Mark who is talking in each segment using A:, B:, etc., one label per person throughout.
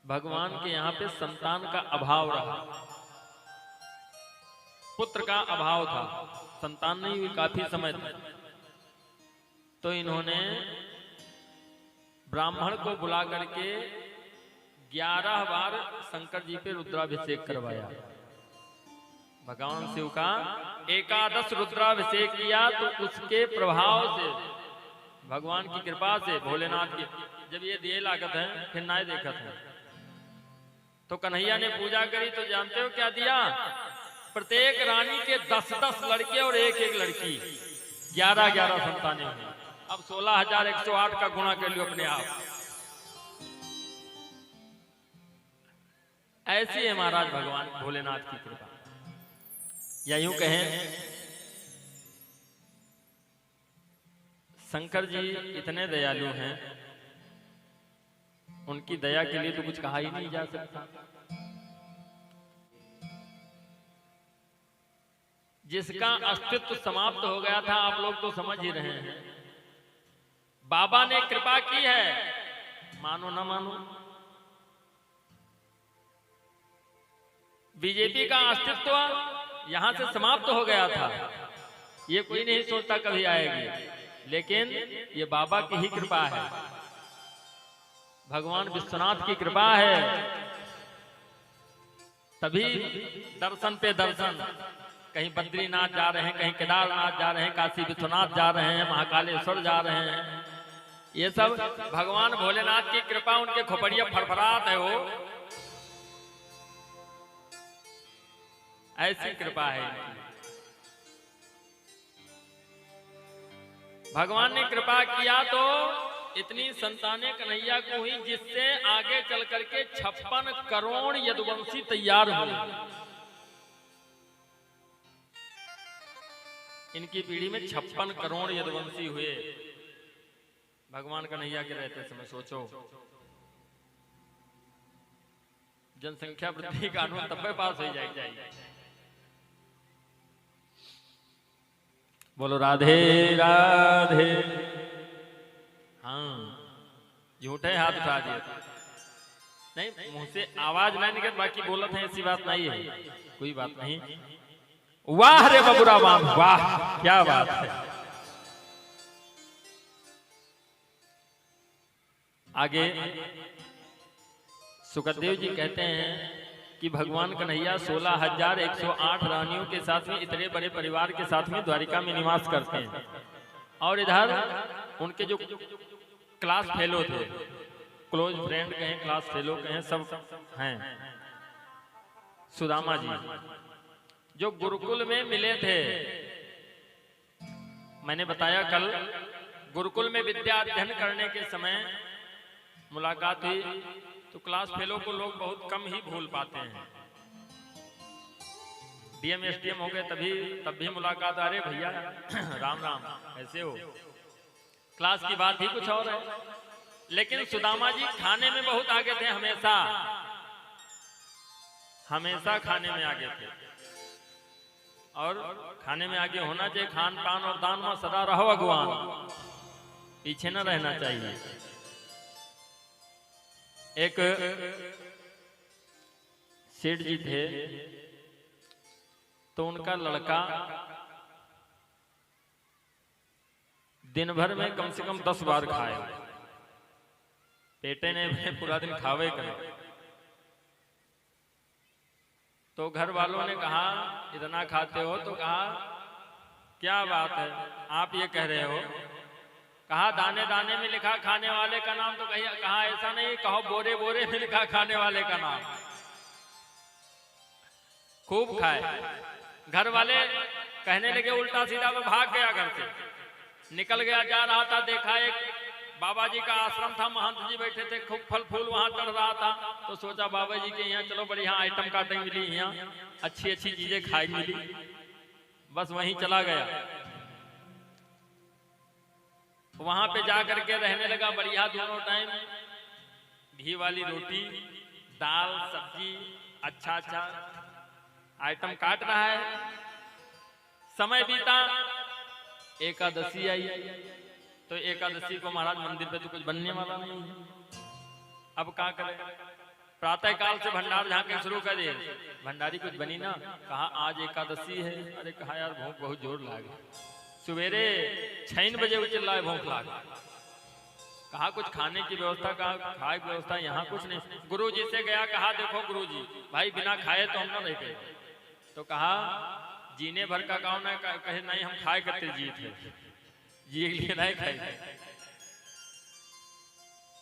A: भगवान के यहाँ पे संतान का अभाव रहा, पुत्र का अभाव था, संतान नहीं हुई काफी समय तक। तो इन्होंने ब्राह्मण को बुला करके 11 बार शंकर जी पे रुद्राभिषेक करवाया। भगवान शिव का 11 रुद्राभिषेक किया। तो उसके प्रभाव से, भगवान की कृपा से, भोलेनाथ की, जब ये दिए लागत है फिर ना देखत है, तो कन्हैया ने पूजा करी तो जानते हो क्या दिया? प्रत्येक रानी के 10-10 लड़के और एक लड़की, 11-11 संतानें हुई। अब 16,108 का गुणा कर लियो अपने आप। ऐसी है महाराज भगवान भोलेनाथ की कृपा। या यूं कहें, शंकर जी इतने दयालु हैं, उनकी दया के लिए तो कुछ कहा ही नहीं जा सकता। जिसका अस्तित्व समाप्त हो गया था, आप लोग तो समझ ही रहे हैं, बाबा ने कृपा की है, मानो ना मानो। बीजेपी का अस्तित्व यहां से समाप्त हो गया था, ये कोई नहीं सोचता कभी आएगी, लेकिन ये बाबा की ही कृपा है, भगवान विश्वनाथ की कृपा है। तभी दर्शन पे दर्शन, कहीं बद्रीनाथ जा रहे हैं, कहीं केदारनाथ जा रहे हैं, काशी विश्वनाथ जा रहे हैं, महाकालेश्वर जा रहे हैं। ये सब भगवान भोलेनाथ की कृपा, उनके खोपड़िया फड़फड़ात है, वो ऐसी कृपा है। भगवान ने कृपा किया तो इतनी संतानें कन्हैया को हुई, जिससे आगे चल करके 56 करोड़ यदुवंशी तैयार हुए। इनकी पीढ़ी में 56 करोड़ यदुवंशी हुए भगवान कन्हैया के रहते समय। सोचो, जनसंख्या वृद्धि कानून तब पास हो जाएगी। बोलो राधे राधे। हाँ, झूठे हाथ उठा दिए, नहीं मुंह से आवाज नहीं निकल, बाकी बोलत है, ऐसी बात नहीं है, कोई बात नहीं। वाह रे बबुरा वाह, वाह क्या बात है। आगे सुखदेव जी कहते हैं कि भगवान कन्हैया 16,108 रानियों के साथ में, इतने बड़े परिवार के साथ में द्वारिका में निवास करते हैं। और इधर उनके जो क्लास फेलो थे, क्लोज फ्रेंड कहें, क्लास फेलो कहें, सब हैं। सुदामा जी जो गुरुकुल में मिले थे, मैंने बताया कल, गुरुकुल में विद्या अध्ययन करने के समय मुलाकात हुई। तो क्लास फेलो को लोग बहुत कम ही भूल पाते हैं। डीएम एसडीएम हो गए तब भी मुलाकात, अरे भैया राम राम ऐसे हो। क्लास की बात ही कुछ और है। लेकिन सुदामा जी खाने में बहुत आगे थे, हमेशा खाने में आगे थे। और खाने में आगे होना चाहिए, खान पान और दान में सदा रहो भगवान, पीछे न रहना चाहिए। एक सेठ जी थे, तो उनका लड़का दिन भर में कम से कम 10 बार खाए, बेटे ने पूरा दिन खावे करे। तो घर वालों ने कहा इतना खाते हो? तो कहा क्या बात है आप ये कह रहे हो? कहा दाने दाने में लिखा खाने वाले का नाम। तो कहा ऐसा नहीं, कहो बोरे बोरे में लिखा खाने वाले का नाम। खूब खाए। घर वाले कहने लगे उल्टा सीधा, वो भाग गया घर से, निकल गया, जा रहा था, देखा एक बाबा जी का आश्रम था, महंत जी बैठे थे, खूब फल फूल वहां चढ़ रहा था। तो सोचा बाबा जी के यहाँ चलो बढ़िया आइटम काटे मिली, यहाँ अच्छी अच्छी चीजें खाई मिली, बस वहीं चला गया। वहां पे जा करके रहने लगा बढ़िया, दोनों टाइम घी वाली रोटी, दाल, सब्जी, अच्छा अच्छा आइटम काट रहा है। समय बीता, एकादशी आई। तो एकादशी को महाराज मंदिर पे तो कुछ बनने वाला नहीं है, अब क्या करें? प्रातः काल से भंडार झांकना शुरू कर दिए। भंडारी कुछ बनी ना, कहा आज एकादशी है। अरे कहा यार भूख बहुत जोर लागे, सवेरे 6 बजे वो चिल्लाए भूख लागे। कहा कुछ खाने की व्यवस्था, कहा खाए की व्यवस्था यहाँ कुछ नहीं। गुरु जी से गया, कहा देखो गुरु जी भाई बिना खाए तो हम ना रह गए। तो कहा जीने भर का गाँव ना, कहे नहीं हम खाए करते जीत है, जी के लिए नहीं खाए।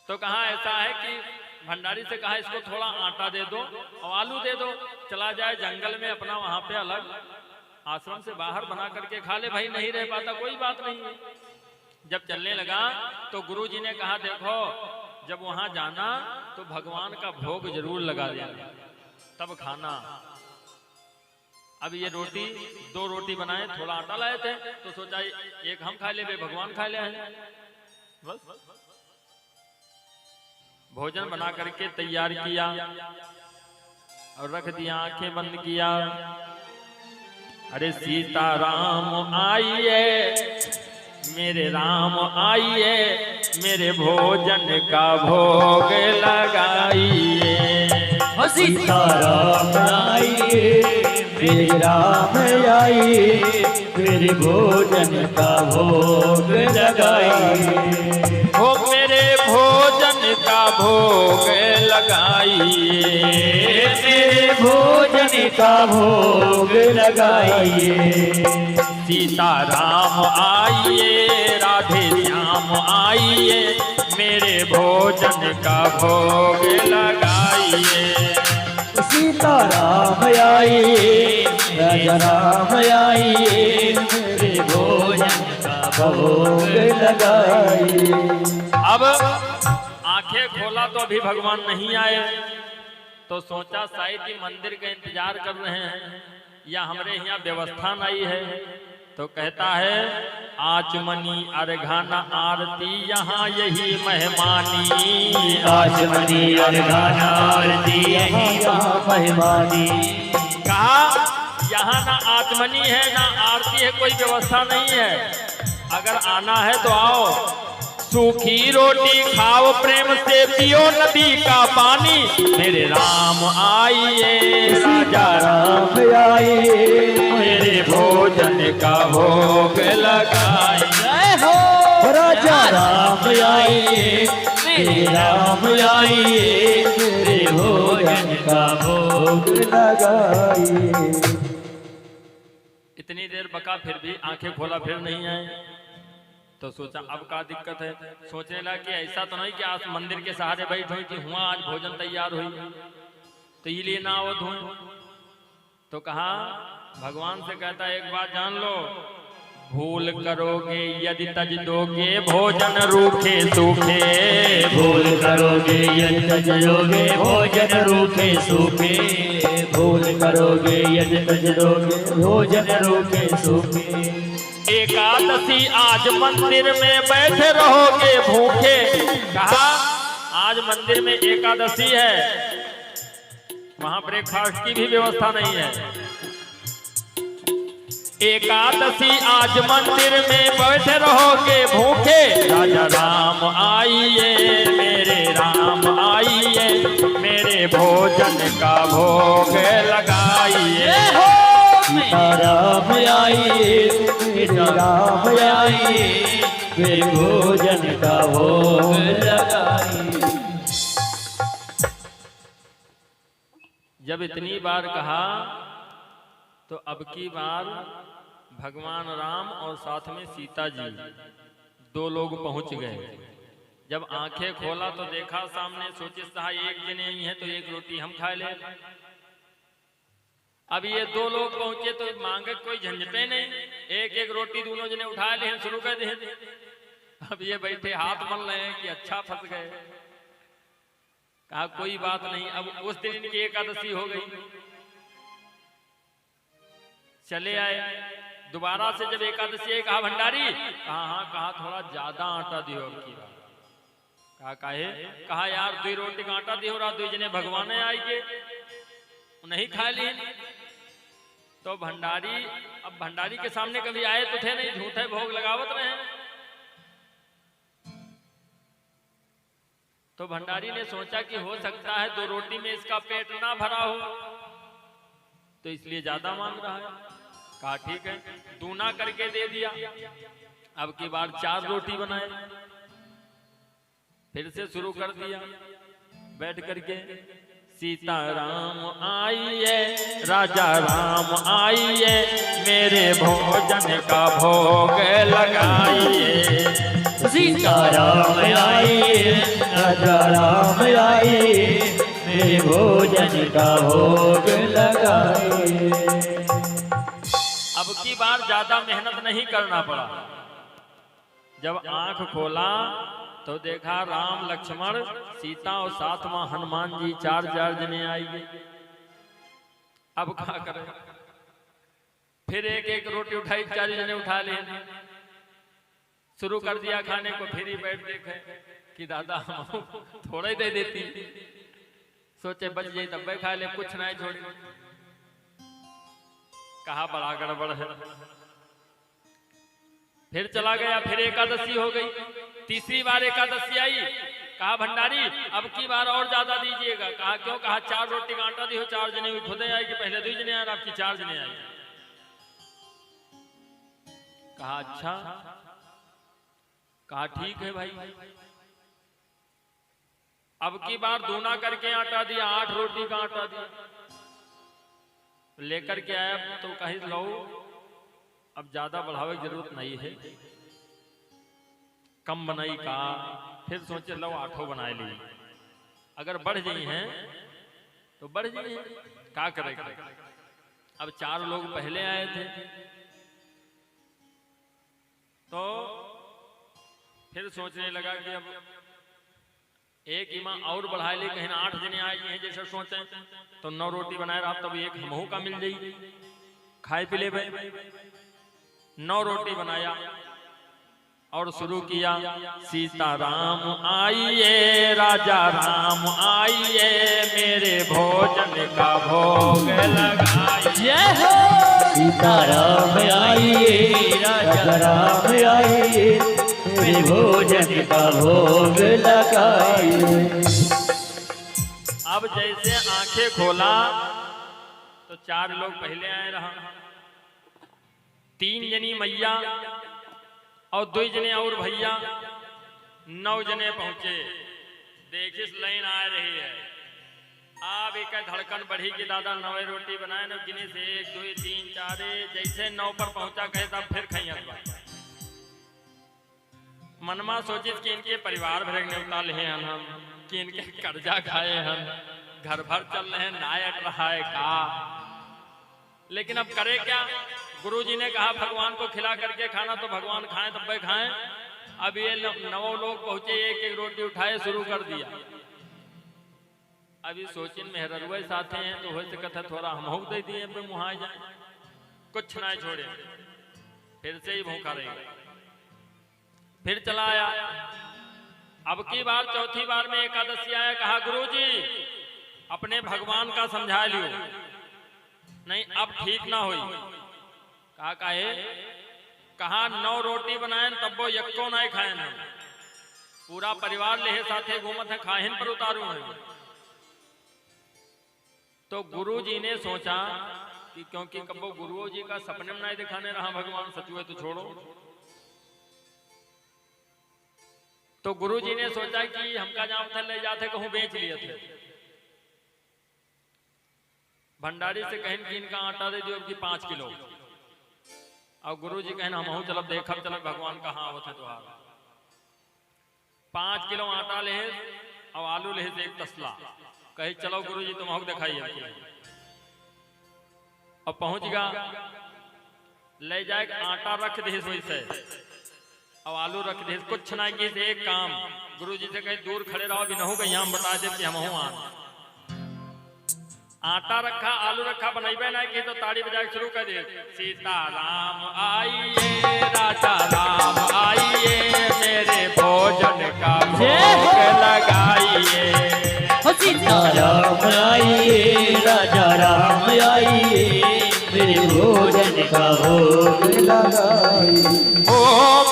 A: तो कहा ऐसा है कि भंडारी से कहा इसको थोड़ा आटा दे दो और आलू दे दो, चला जाए जंगल में अपना वहां पे अलग आश्रम से बाहर बना करके खा ले। भाई नहीं रह पाता कोई बात नहीं। जब चलने लगा तो गुरु जी ने कहा देखो जब वहां जाना तो भगवान का भोग जरूर लगा देना तब खाना। अब ये रोटी 2 रोटी बनाए, थोड़ा आटा लाए थे तो सोचा एक हम खा ले, भगवान खा ले हैं। बस भोजन बना करके तैयार किया और रख दिया, आंखें बंद किया। अरे सीताराम आइए मेरे राम आइए, मेरे भोजन का भोग लगाइए।
B: सीताराम आइए मेरे राम आइए, मेरे भोजन का भोग लगाइए।
A: हो मेरे भोजन का भोग लगाइए,
B: मेरे भोजन का भोग लगाइए।
A: सीताराम आइए राधे श्याम आइए, मेरे भोजन का भोग लगाइए।
B: सीताराम आइए राजा राम आइए, मेरे भोजन का भोग लगाइए।
A: अब आंखें खोला तो अभी भगवान नहीं आए, तो सोचा शायद ही मंदिर का इंतजार कर रहे हैं या हमारे यहाँ व्यवस्था नहीं है। तो कहता है आचमनी अर्घाना आरती यहाँ यही मेहमानी,
B: आचमनी अर्घाना आरती यही मेहमानी।
A: कहा यहाँ ना आचमनी है ना आरती है, कोई व्यवस्था नहीं है। अगर आना है तो आओ, सूखी रोटी खाओ प्रेम से, पियो नदी का पानी, मेरे राम आइए राजा
B: राम आइए,
A: मेरे भोजन का भोग लगाइए।
B: हो राजा राम आइए मेरे राम आइए, मेरे भोजन का भोग लगाइए।
A: इतनी देर बका फिर भी आंखें खोला फिर नहीं आए। तो सोचा अब का दिक्कत है। सोचने लगा कि ऐसा तो नहीं कि आज मंदिर के सहारे बैठ हुई कि हुआ आज भोजन तैयार हुई तो ये लिए ना आवत हुई। तो कहा भगवान से कहता एक बात जान लो, भूल करोगे यदि तज दोगे भोजन रूखे सूखे,
B: भूल करोगे यदि तज दोगे भोजन रूखे सूखे, भूल करोगे यदि तज दोगे भोजन रूखे सूखे।
A: एकादशी आज मंदिर में बैठे रहोगे भूखे। कहा आज मंदिर में एकादशी है, वहां ब्रेकफास्ट की भी व्यवस्था नहीं है। एकादशी आज मंदिर में बैठे रहोगे भूखे, राजा राम आइए मेरे राम आइए, मेरे भोजन का भोग लगाइए।
B: सीताराम आइए मेरे राम आइए, मेरे भोजन का भोग लगाइए।
A: जब इतनी बार कहा तो अब की बार भगवान राम और साथ में सीता जी 2 लोग पहुंच गए। जब आंखें खोला तो देखा सामने, सोचे सहा एक जने ही है तो एक रोटी हम खा ले। अब ये 2 लोग पहुंचे तो मांगे कोई झंझटे नहीं, एक एक रोटी दोनों जने उठा ले शुरू कर दे। अब ये बैठे हाथ मल रहे हैं कि अच्छा फंस गए। कहा कोई बात नहीं, अब उस दिन की एकादशी हो गई। चले आए दोबारा से, जब एकादशी कहा भंडारी, कहा हाँ, कहा थोड़ा ज्यादा आटा दियो अब की बार। कहा काहे? कहा यार 2 रोटी का आटा दियो, 2 जने भगवान आएंगे नहीं खा ली। तो भंडारी, अब भंडारी के सामने कभी आए तो थे नहीं, झूठे भोग लगावत रहे। तो भंडारी ने सोचा कि हो सकता है 2 रोटी में इसका पेट ना भरा हो, तो इसलिए ज्यादा मांग रहा है। कहा ठीक है, दूना करके दे दिया। अब की बार 4 रोटी बनाए, फिर से शुरू कर दिया बैठ करके। सीताराम आइए राजा राम आइए, मेरे भोजन का भोग लगाइए।
B: सीताराम आइए राजा राम आइए, मेरे भोजन का भोग लगाइए।
A: अब की बार ज्यादा मेहनत नहीं करना पड़ा। जब आंख खोला तो देखा राम लक्ष्मण सीता और साथ में हनुमान जी 4 जने आई गए। अब क्या करें, फिर एक रोटी उठाई, 4 जने उठा ले, शुरू कर दिया खाने को। फिर ही बैठ देखे कि दादा थोड़ा ही दे देती, सोचे बच जाए तब खा ले, कुछ नहीं छोड़ी। कहा बड़ा गड़बड़ है। फिर चला गया, फिर एकादशी हो गई। तीसरी बार एकादशी आई। कहा भंडारी अब की बार और ज्यादा दीजिएगा। कहा क्यों? कहा 4 रोटी का आटा दियो, 4 जने खुद आएगी, पहले 2 जने आए, आपकी 4 जने आई। कहा अच्छा। कहा ठीक है भाई। अब की बार दूना करके आटा दिया, 8 रोटी का आटा दिया, लेकर के आया। तो कहीं लो अब ज्यादा बढ़ावे की जरूरत नहीं है, कम बनाई। का फिर सोचे लो 8 बना ली, अगर बढ़ गई हैं तो बढ़ गई हैं, क्या करेगा। अब 4 लोग पहले आए थे, तो फिर सोचने लगा कि अब एक इमा और बढ़ा ले, कहीं 8 जने आए हैं जैसे सोचे, तो 9 रोटी बनाए रहा, तब एक हमहू का मिल जाएगी, खाए पी ले भाई। 9 रोटी बनाया और शुरू किया। सीताराम आइए राजा राम आइए, मेरे भोजन का भोग लगाइए।
B: सीताराम आइए राजा राम आइए, मेरे भोजन का भोग लगाइए।
A: अब जैसे आंखें खोला तो 4 लोग पहले आए रहा, 3 जनी मैया और 2 जने और भैया, 9 जने पहुंचे। देखिस लाइन आ रही है। अब एक धड़कन बढ़ी कि दादा 9 रोटी बनाए न, गिने से 1 2 3 4, जैसे 9 पर पहुंचा कहे तब फिर खाई। मनमा सोचिस कि इनके परिवार भर उतार ले हम, कि इनके कर्जा खाए हम, घर भर चल रहे हैं, नायट रहा है का। लेकिन अब करे क्या? गुरुजी ने कहा भगवान को खिला करके खाना, तो भगवान खाएं तब वे खाएं। अब ये 9 लोग पहुंचे, एक रोटी उठाए, शुरू कर दिया। अभी सोचिन मेहररुआ साथे हैं, तो हो सकता है थोड़ा हम दे दिए पे मुहाए जाए, कुछ ना छोड़े, फिर से ही भूखा रहेगा। फिर चला आया। अब की बार 4थी बार में एकादशी आया। कहा गुरुजी अपने भगवान का समझा लियो, नहीं अब ठीक ना हुई। कहा काहे? कहा 9 रोटी बनाए तब वो यक्को ना खाए ना, पूरा परिवार ले साथे घूमत है, खाहिन पर उतारू है। तो गुरुजी ने सोचा कि क्योंकि कबो गुरुओं जी का सपने में नहीं दिखाने रहा भगवान, सचुए तो छोड़ो। तो गुरुजी ने सोचा कि हमका जहां उधर ले जाते कहूं बेच लिए थे। भंडारी से कहें कि इनका आटा दे दियो कि 5 किलो, और गुरुजी कहें हम चलब देखब चलब भगवान कहाँ होते तो 5 किलो आटा ले और आलू ले 1 तसला, कहे चलो गुरुजी तुम हमको दिखाइए। अब पहुंच गया, ले जाए आटा रख दे वैसे और आलू रख दे, कुछ ना की एक काम। गुरुजी से कहीं दूर खड़े रहो, भी नहू कहीं हम बता दे कि हम आटा रखा, आलू रखा, बनैबे ना की तो ताड़ी बजा शुरू कर दे। सीताराम आइए राजा राम आइए, मेरे भोजन का भोग लगाइए।
B: सीताराम आइए राजा राम आइए, मेरे भोजन का भोग लगाइए।
A: ओ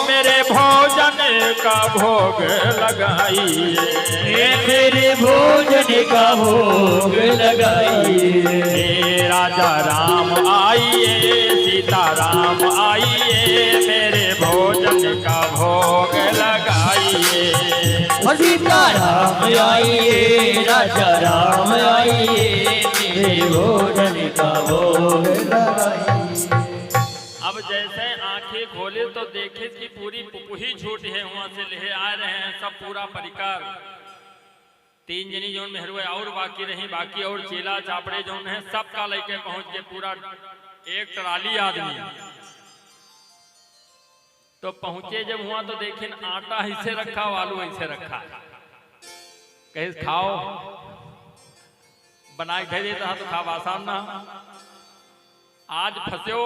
A: मेरे भोजन का भोग लगाइए,
B: मेरे भोजन का भोग लगाइए।
A: हे राजा राम आइए, सीता राम आइए, मेरे भोजन का भोग लगाइए।
B: सीता राम आइए, राजा राम आइए, मेरे भोजन का भोग लगाइए।
A: अब जैसे आंखें खोले तो देखे कि पूरी पुपुही झूठ है, वहां से ले आ रहे हैं सब पूरा परिकार। 3 जनी जोन में हरवे और बाकी रही, बाकी और चेला चापड़े जोन है सबका लेके पहुंच गए, पूरा एक ट्राली आदमी। तो पहुंचे जब हुआ तो देखे आटा ऐसे रखा, आलू ऐसे रखा, कहे खाओ, बना के दे देता तो खावा आसान ना। आज फंस्यो,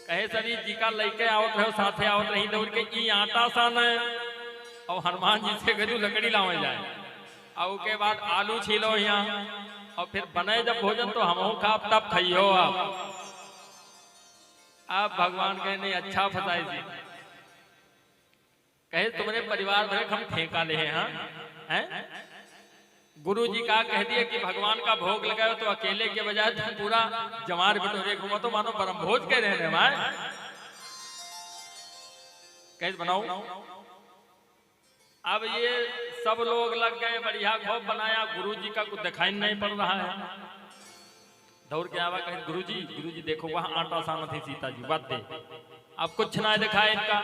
A: कहे सभी जी का लेके आवत रहो, साथे आवत रही दौड़ के ई आटा सान है, और हनुमान जी से गजू लकड़ी लावे जाए, और के बाद आलू छीलो यहाँ, और फिर बने जब भोजन तो हम खाब तब खाइयो आप भगवान कहे नहीं अच्छा फसाई थी, कहे तुम्हारे परिवार भरे हम ठेका ले हैं। गुरु जी का कह दिए कि भगवान का भोग लगाओ तो अकेले के बजाय तुम पूरा जमार बिटोरे घूमो तो मानो परम भोज कह रहे हैं। कैसे बनाओ? अब ये सब लोग लग गए, बढ़िया खूब बनाया, गुरु जी का कुछ दिखाई नहीं पड़ रहा है। दौड़ के आवा कहे गुरु जी देखो वहां आटा साना थी, सीता जी बात दे, अब कुछ ना दिखा इनका।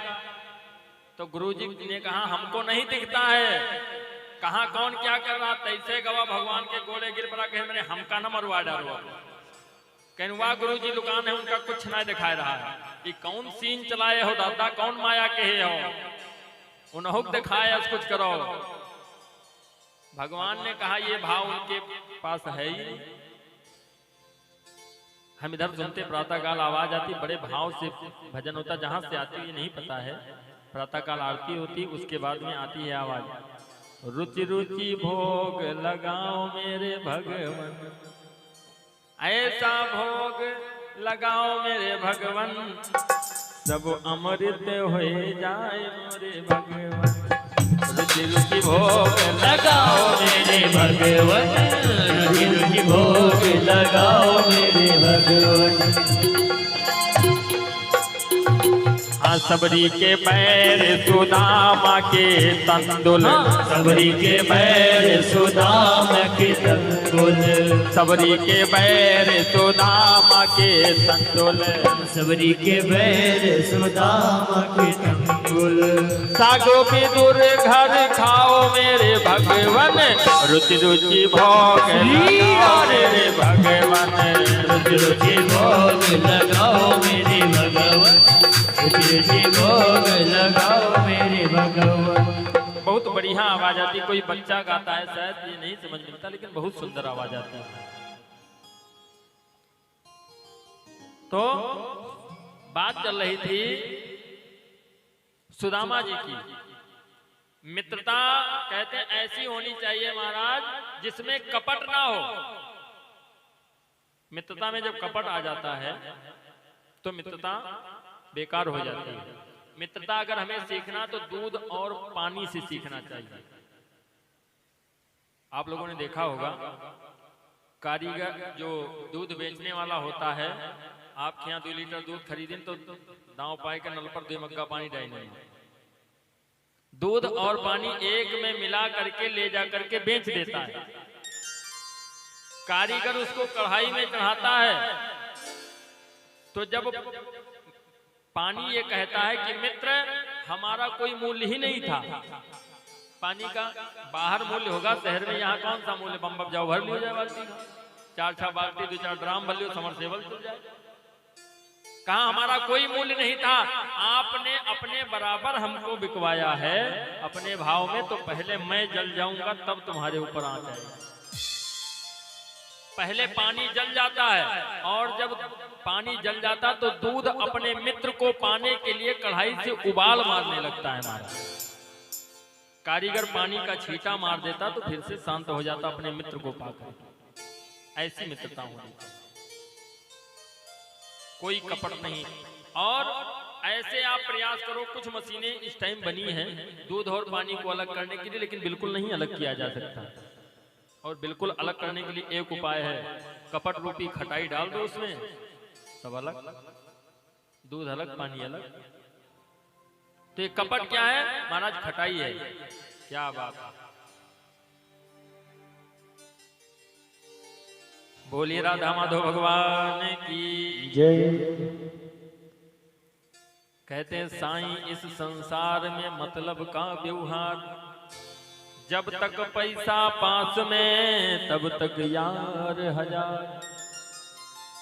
A: तो गुरु जी ने कहा हमको नहीं दिखता है, कहा कौन क्या कर रहा, तैसे गवा भगवान के गोले गिर पड़ा, कहे मैंने हमका न मरवा डालो। कहीं वाह गुरु जी दुकान है उनका कुछ ना दिखा रहा है, कि कौन सीन चलाए हो दादा, कौन माया कहे हो, उन्हों दिखाए कुछ करो। भगवान ने कहा ये भाव उनके पास है ही। हम इधर सुनते प्रातः काल आवाज आती, बड़े भाव से भजन होता, जहां से आती है नहीं पता है। प्रातः काल आरती होती, उसके बाद में आती है आवाज, रुचि रुचि भोग लगाओ मेरे भगवन, ऐसा भोग लगाओ मेरे भगवन, सब अमृत हो जाए मेरे भगवन। रुचि रुचि भोग
B: लगाओ मेरे भगवन, रुचि रुचि भोग लगाओ मेरे भगवन।
A: सबरी के पैर सुदामा के तंदुल,
B: सबरी के पैर सुदामा के तंदुल,
A: सबरी के पैर सुदामा के तंदुल,
B: सबरी के पैर सुदामा के तंदुल।
A: सागो भी दूर घर खाओ मेरे भगवन, रुचि रुचि भोग लगाओ मेरे भगवन,
B: रुचि रुचि भोग लगाओ मेरे भगवन, रुचि रुचि भोग लगाओ मेरे भगवन।
A: बहुत बढ़िया आवाज आती, कोई बच्चा गाता है शायद ये नहीं समझ मिलता, लेकिन बहुत सुंदर आवाज आती है। तो बात चल रही थी सुदामा जी की। मित्रता कहते हैं ऐसी होनी चाहिए महाराज जिसमें कपट ना हो। मित्रता में जब कपट आ जाता है तो मित्रता बेकार हो जाती है। मित्रता अगर हमें सीखना तो दूध और पानी से सीखना चाहिए। आप लोगों ने देखा होगा कारीगर जो दूध बेचने वाला होता है, आपके यहाँ 2 लीटर दूध खरीदें तो दांव पाए के नल पर 2 मग्गा पानी डालने, दूध और पानी एक में मिला करके ले जा करके बेच देता है। कारीगर उसको कढ़ाई में चढ़ाता है तो जब पानी ये कहता है कि मित्र हमारा कोई मूल्य ही नहीं था, पानी का बाहर मूल्य होगा, शहर में यहाँ कौन सा मूल्य, बम बम जाओ भर लियो जाए बाल्टी, 4-6 बाल्टी 2-4 ड्राम भर लियो, समरसेबल चल जाए। कहा हमारा कोई मूल्य नहीं था, आपने अपने बराबर हमको बिकवाया है अपने भाव में, तो पहले मैं जल जाऊंगा तब तुम्हारे ऊपर आ जाएगा। पहले पानी जल जाता है और जब पानी जल जाता तो दूध अपने मित्र को पाने के लिए कढ़ाई से उबाल मारने लगता है। हमारा कारीगर पानी का छींटा मार देता तो फिर से शांत हो जाता अपने मित्र को पाकर। ऐसी मित्रता होनी, कोई कपट नहीं। और ऐसे आप प्रयास करो। कुछ मशीनें इस टाइम बनी हैं दूध और पानी को अलग करने के लिए, लेकिन बिल्कुल नहीं अलग किया जा सकता। और बिल्कुल अलग करने के लिए एक उपाय है, कपट रूपी खटाई डाल दो उसमें, सब अलग, दूध अलग पानी अलग। तो ये कपट क्या है महाराज? खटाई है। क्या बात है। बोलिए राधा माधव भगवान की
B: जय।
A: कहते हैं साईं इस संसार में मतलब का व्यवहार, जब तक पैसा पास में तब तक यार हजार,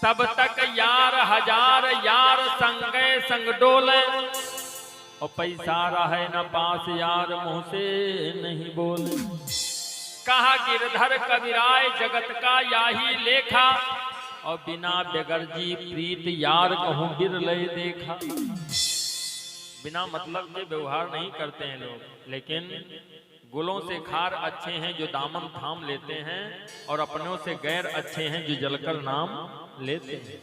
A: तब तक यार हजार, यार संगे संग डोले, और पैसा रहे न पास यार मुंह से नहीं बोले। कहा गिरधर कबीराय जगत का याही लेखा, और बिना बेगरजी प्रीत यार कहूं बिरले देखा। बिना मतलब के व्यवहार नहीं करते हैं लोग, लेकिन गुलों से खार अच्छे हैं जो दामन थाम लेते हैं, और अपनों से गैर अच्छे हैं जो जलकर नाम लेते हैं।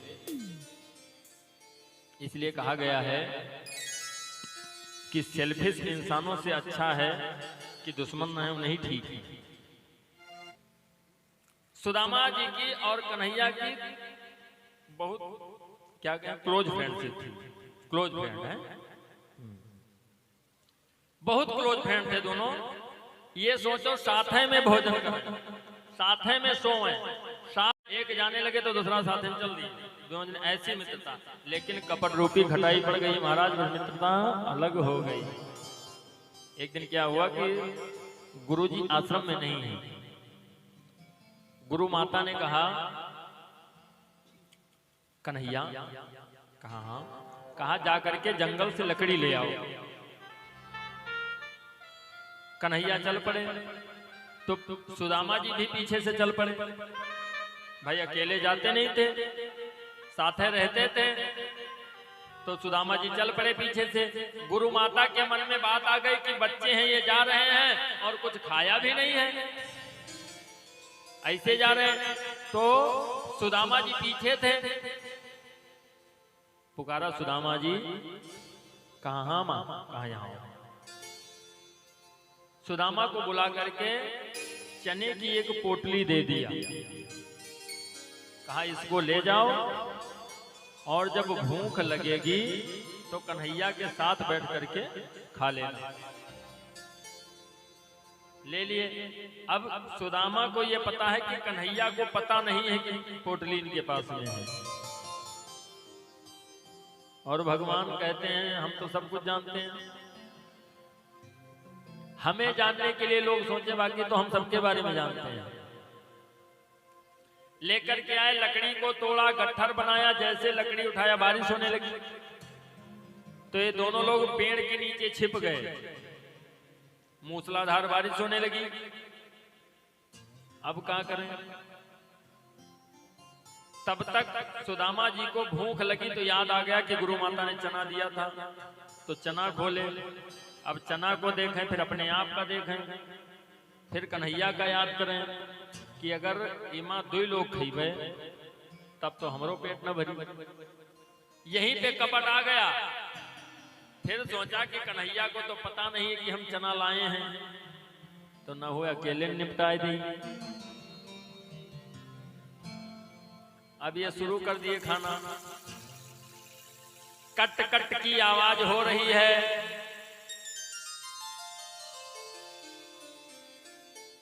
A: इसलिए कहा गया है कि सेल्फिश इंसानों से अच्छा है कि दुश्मन न है नहीं ठीक है। सुदामा जी की और कन्हैया की बहुत क्या क्या क्लोज फ्रेंडशिप थी। क्लोज फ्रेंड है, बहुत क्लोज फ्रेंड थे दोनों। ये सोचो साथे में भोजन करें, साथे में सोएं, साथ एक जाने लगे तो दूसरा साथे में चल दिए, दोनों जन ऐसी मित्रता। लेकिन कपट रूपी खटाई पड़ गई महाराज, मित्रता अलग हो गई। एक दिन क्या हुआ कि गुरुजी आश्रम में नहीं है। गुरु माता ने कहा कन्हैया, कहा हाँ, कहा जा करके जंगल से लकड़ी ले आओ। कन्हैया चल पड़े, तो सुदामा जी भी पीछे से चल पड़े। भाई अकेले जाते नहीं थे, साथे रहते थे। तो सुदामा जी चल पड़े पीछे से। गुरु माता के मन में बात आ गई कि बच्चे हैं ये जा रहे हैं और कुछ खाया भी नहीं है, ऐसे जा रहे हैं। तो सुदामा जी पीछे थे। पुकारा सुदामा जी, कहाँ मां? कहा यहाँ। सुदामा को बुला करके चने की एक पोटली दे दिया, कहा इसको ले जाओ, और जब भूख लगेगी तो कन्हैया के साथ बैठ करके खा लेना। ले लिए। अब सुदामा को यह पता है कि कन्हैया को पता नहीं है कि पोटली इनके पास में है। और भगवान कहते हैं हम तो सब कुछ जानते हैं। हमें जानने के लिए लोग सोचे, बाकी तो हम सबके बारे में जानते हैं। लेकर के आए, लकड़ी को तोड़ा, गट्ठर बनाया, जैसे लकड़ी उठाया बारिश होने लगी। तो ये दोनों लोग पेड़ के नीचे छिप गए, मूसलाधार बारिश होने लगी। अब क्या करें? तब तक सुदामा जी को भूख लगी तो याद आ गया कि गुरु माता ने चना दिया था। तो चना खोले, अब चना को देखें, फिर अपने आप का देखें, फिर कन्हैया का याद करें कि अगर इमा दो लोग खइबे तब तो हमरो पेट न भरी। यहीं पे कपट आ गया। फिर सोचा कि कन्हैया को तो पता नहीं है कि हम चना लाए हैं, तो न हो अकेले निपटाए दी। अब ये शुरू कर दिए खाना। कट कट की आवाज हो रही है।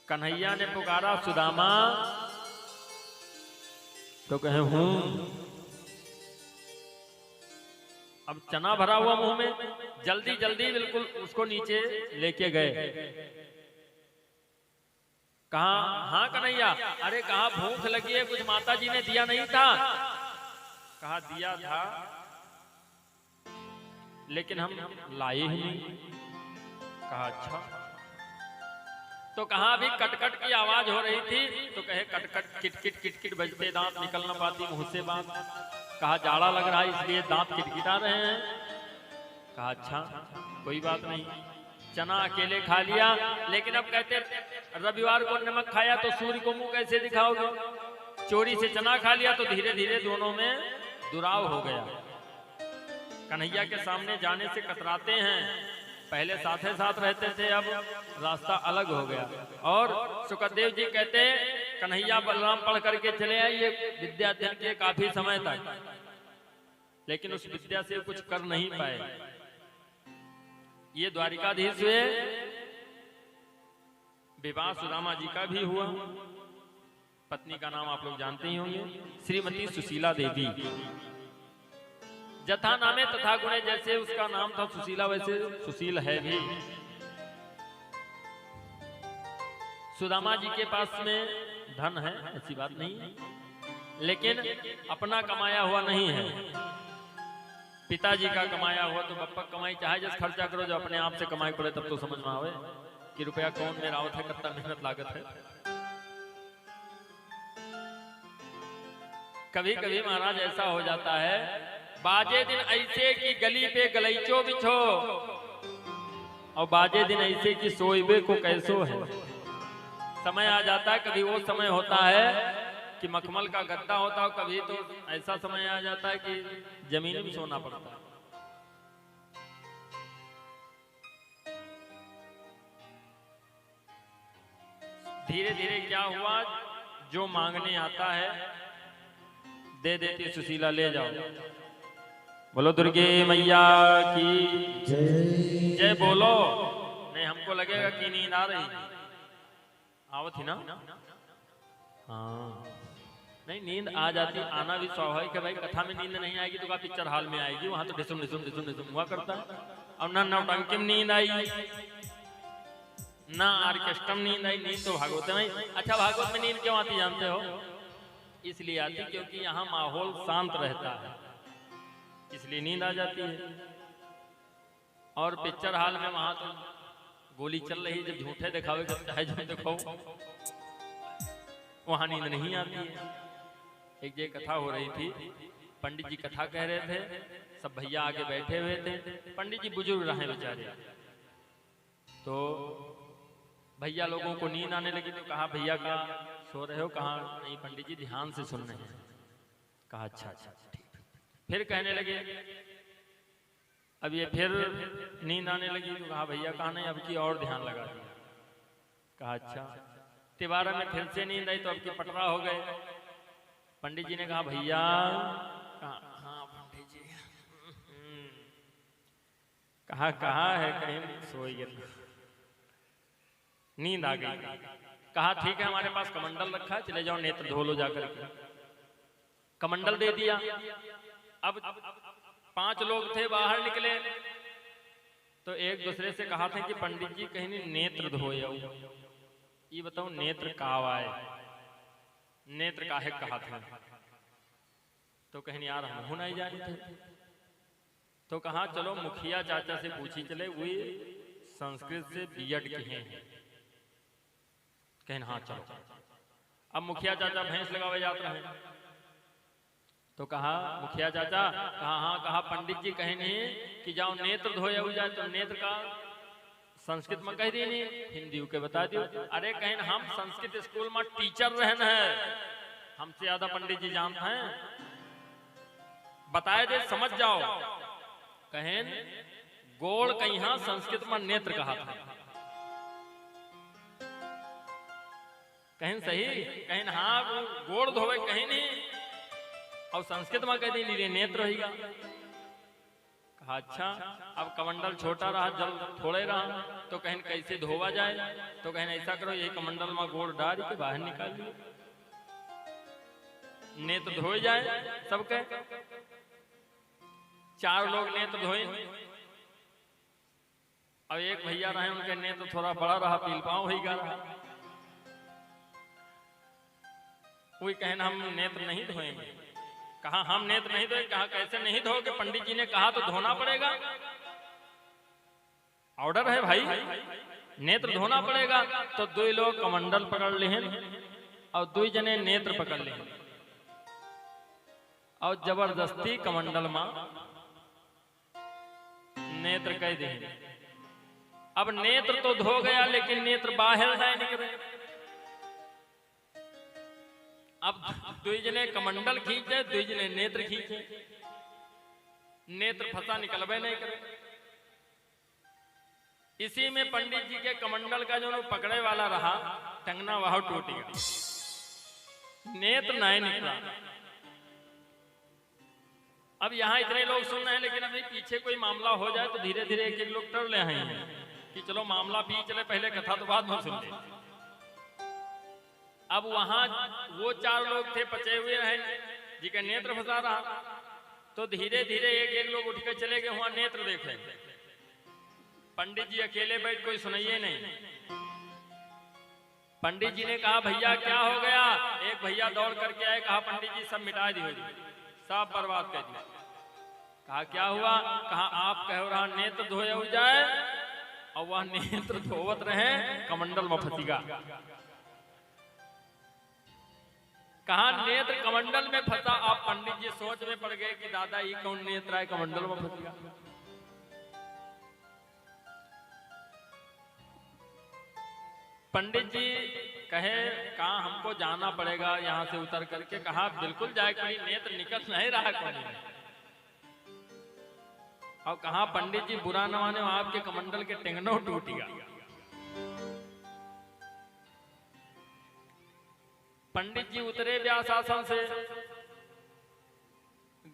A: कन्हैया ने पुकारा सुदामा, तो कहे हूं। अब चना भरा हुआ मुंह में, जल्दी जल्दी बिल्कुल उसको नीचे लेके गए। कहा हाँ कन्हैया, अरे कहा भूख लगी है, कुछ माता जी ने दिया नहीं था? कहा दिया था, लेकिन हम लाए ही नहीं। कहा अच्छा। तो कहा अभी कटकट की आवाज हो रही थी, तो कहे कटकट किटकिट किटकिट बजते दांत निकल न पाती मुंह से बात। कहा जाड़ा लग रहा है इसलिए दांत किटकिटा रहे हैं। कहा अच्छा कोई बात नहीं। चना अकेले खा लिया, लेकिन अब कहते रविवार को नमक खाया तो सूर्य को मुंह कैसे दिखाओगे? चोरी से चना खा लिया तो धीरे धीरे दोनों में दुराव हो गया। कन्हैया के सामने जाने से कतराते हैं। पहले साथ साथ रहते थे, अब रास्ता अलग हो गया। और सुखदेव जी कहते कन्हैया बलराम पढ़ करके चले आए ये विद्या अध्ययन के काफी समय तक, लेकिन उस विद्या से कुछ कर नहीं पाए। ये द्वारिकाधीश हुए, विवाह सुदामा जी का भी हुआ। पत्नी का नाम आप लोग जानते ही होंगे, श्रीमती सुशीला देवी। जथा नामे तथा गुणे, जैसे उसका नाम था सुशीला वैसे सुशील है भी। सुदामा जी के पास में धन है, ऐसी बात नहीं है, लेकिन अपना कमाया हुआ नहीं है। पिताजी का कमाया हुआ तो बप्पा कमाई चाहे जैसे खर्चा करो, जो अपने आप से कमाई पड़े तब तो समझ में आवे कि रुपया कौन में रावत है, कितना मेहनत लागत है। कभी कभी महाराज ऐसा हो जाता है, बाजे दिन ऐसे कि गली पे गलीचो बिछो, और बाजे दिन ऐसे कि सोइबे को कैसो है। समय आ जाता है, कभी वो समय होता है कि मखमल का गद्दा होता है, कभी तो ऐसा समय आ जाता है कि जमीन में सोना पड़ता है। धीरे धीरे क्या हुआ, जो मांगने आता है दे देती सुशीला, ले जाओ। बोलो दुर्गे मैया की जय। जय बोलो। नहीं हमको लगेगा कि नींद आ रही, आवत ही ना। हाँ नहीं, नींद आ जाती, आना भी स्वाभाविक है भाई। कथा में नींद नहीं आएगी तो का पिक्चर हॉल में आएगी, वहां तो डिसुम डिसुम डिसुम डिसुम हुआ करता है। और ना नौटंकी में नींद आई, ना ऑर्केस्ट्रा में नींद आई, नींद तो भागवत में। अच्छा भागवत में नींद क्यों आती जानते हो? इसलिए आती क्योंकि यहाँ माहौल शांत रहता है, इसलिए नींद आ जाती है। और पिक्चर हॉल में वहां तो गोली चल रही, जब झूठे दिखावे चाहे जो देखो, वहां नींद नहीं आती है। एक जगह कथा हो रही थी, पंडित जी कथा कह रहे थे, सब भैया आगे बैठे हुए थे। पंडित जी बुजुर्ग रहे बेचारे, तो भैया लोगों को नींद आने लगी तो कहा भैया का सो रहे हो? कहा नहीं पंडित जी ध्यान से सुन रहे हैं। कहा अच्छा अच्छा ठीक। फिर कहने लगे, अब ये फिर नींद आने लगी तो कहा भैया कहा नहीं, अब की और ध्यान लगा दिया। कहा अच्छा। तिबारा में फिर से नींद आई तो अब की पटरा हो गए। पंडित जी ने कहा भैया, कहा हाँ पंडित जी। कहा है कहीं सोई गए, नींद आ गई। कहा ठीक है हमारे पास कमंडल रखा है, चले जाओ नेत्र धो लो जाकर के। कमंडल दे दिया। अब 5 लोग थे, बाहर निकले तो एक दूसरे से कहा था कि पंडित जी कहीं नेत्र धोए। ये बताओ नेत्र काव आए, नेत्र काहे कहा था? तो कहीं यार हम नहीं जानते। तो कहा चलो मुखिया चाचा से पूछी चले, वही संस्कृत से बीएड के हैं। कहन हाँ चलो। अब मुखिया चाचा भैंस लगावे जाते हैं, तो कहा मुखिया चाचा, कहा हाँ, कहा पंडित जी कहे नहीं कि जाओ नेत्र धोए हो जाए, तो नेत्र का संस्कृत में कह दी नहीं, हिंदी के बता दियो। अरे कहें हम संस्कृत स्कूल में टीचर रहन है, हमसे ज्यादा पंडित जी जानते हैं, बताए दे समझ जाओ। कहें गोड़ कहीं संस्कृत में नेत्र कहा था। कहें सही, कहें हाँ गोड़ धोवे कहीं नहीं, और संस्कृत में कह दी नेत्र होगा। कहा अच्छा। अब कमंडल छोटा रहा, जल थोड़े रहा, तो कहें कैसे धोवा जाए? तो कहें ऐसा करो यही कमंडल में गोड़ डाल के बाहर निकाल लो, नेत्र धोए जाए सबके। 4 लोग नेत्र धोए, और एक भैया रहे उनके नेत्र थोड़ा बड़ा रहा, पील पाँव ही गा रहा। कोई कहना हम नेत्र नहीं धोएंगे। कहा हम नेत्र नहीं धोए। कहा कैसे नहीं धोगे? पंडित जी ने कहा तो धोना पड़ेगा, ऑर्डर है भाई, नेत्र धोना पड़ेगा। तो 2 लोग कमंडल पकड़ लें और 2 जने नेत्र पकड़ लें, और जबरदस्ती कमंडल में नेत्र कह दें। अब नेत्र तो धो गया, लेकिन नेत्र बाहर है निकले। अब 2 जने कमंडल खींचे, 2 जने नेत्र खींचे। नेत्र फंसा निकलवे नहीं करे। इसी में पंडित जी के कमंडल का जो पकड़े वाला रहा, टंगना वह टूट गया, नेत्र नहीं निकला। अब यहाँ इतने लोग सुन रहे हैं, लेकिन अभी पीछे कोई मामला हो जाए तो धीरे धीरे एक एक लोग टल रहे हैं कि चलो मामला पी चले, पहले कथा तो बाद में सुन ले। अब वहां वो 4 लोग थे पचे हुए रहे जी का नेत्र फंसा रहा, तो धीरे धीरे एक एक लोग उठ के चले गए वहां नेत्र देखे। पंडित जी अकेले बैठ कोई सुनाइए नहीं। पंडित जी ने कहा भैया क्या हो गया? एक भैया दौड़ करके आए, कहा पंडित जी सब मिटा दी, सब बर्बाद कर दिया। कहा क्या हुआ? कहा आप कह रहा नेत्र धोए हो जाए, और वह नेत्र धोवत रहे कमंडल में फंसीगा। कहा नेत्र कमंडल में फंसा। आप पंडित जी सोच में पड़ गए कि दादा ये कौन नेत्र है कमंडल में फंसीगा। पंडित जी कहे कहा हमको जाना पड़ेगा यहाँ से उतर करके। कहा बिल्कुल जाए, कोई नेत्र निकल नहीं रहा कोई। और कहा पंडित जी बुरा न माने, आपके कमंडल के टेंगनों टूटेगा। पंडित जी उतरे व्यासासन से,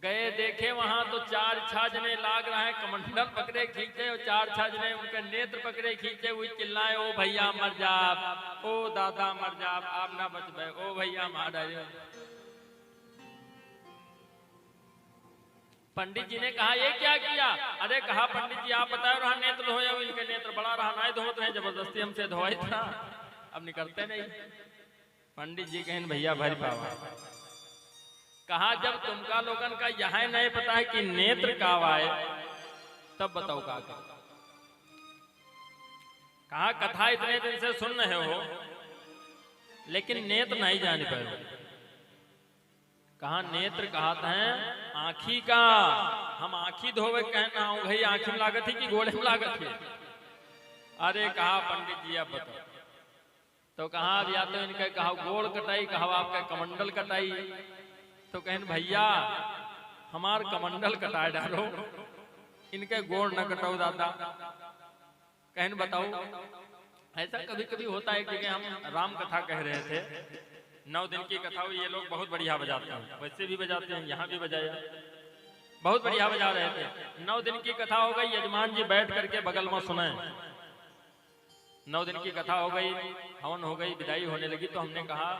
A: गए देखे वहां तो 4 जने लाग रहे हैं, कमंडल पकड़े खींचे, और 4 जने उनके नेत्र पकड़े खींचे हुए चिल्लाए ओ भैया मर जाप, ओ दादा मर जाप, आप ना बच गए, ओ भैया मार डाले। पंडित जी ने कहा ये क्या किया? अरे कहा पंडित जी आप बताओ रहा नेत्र धोया, इनके नेत्र बड़ा रहा, ना धोते हैं, जबरदस्ती हमसे धोए था, अब निकलते नहीं। पंडित जी कहें भैया भर पावा। कहा जब तुमका लोगन का यह नहीं पता है कि नेत्र काव आए, तब बताओ का। कहा कथा इतने दिन से सुन रहे हो, लेकिन नेत्र नहीं जान पाए। कहा नेत्र कहते हैं आँखी का, हम आँखी धोवे कहना हूँ भाई, आँखी में लागत है कि गोड़े में लागत है? अरे कहा पंडित जी आप बताओ। तो कहा अब या तो इनका कहा गोड़ कटाई, कहा आपका कमंडल कटाई। तो कहें भैया हमार कमंडल कटाए डालो, इनके गोड़ न कटाओ दादा। कहें बताओ। ऐसा कभी कभी होता है कि हम राम कथा कह रहे थे, 9 दिन की कथा हुई, ये लोग बहुत बढ़िया बजाते हैं, वैसे भी बजाते हैं, यहाँ भी बजाया, बहुत बढ़िया बजा रहे थे। 9 दिन की कथा हो गई, यजमान जी बैठ करके बगल में सुने। 9 दिन की कथा हो गई, हवन हो गई, विदाई होने लगी। तो हमने कहा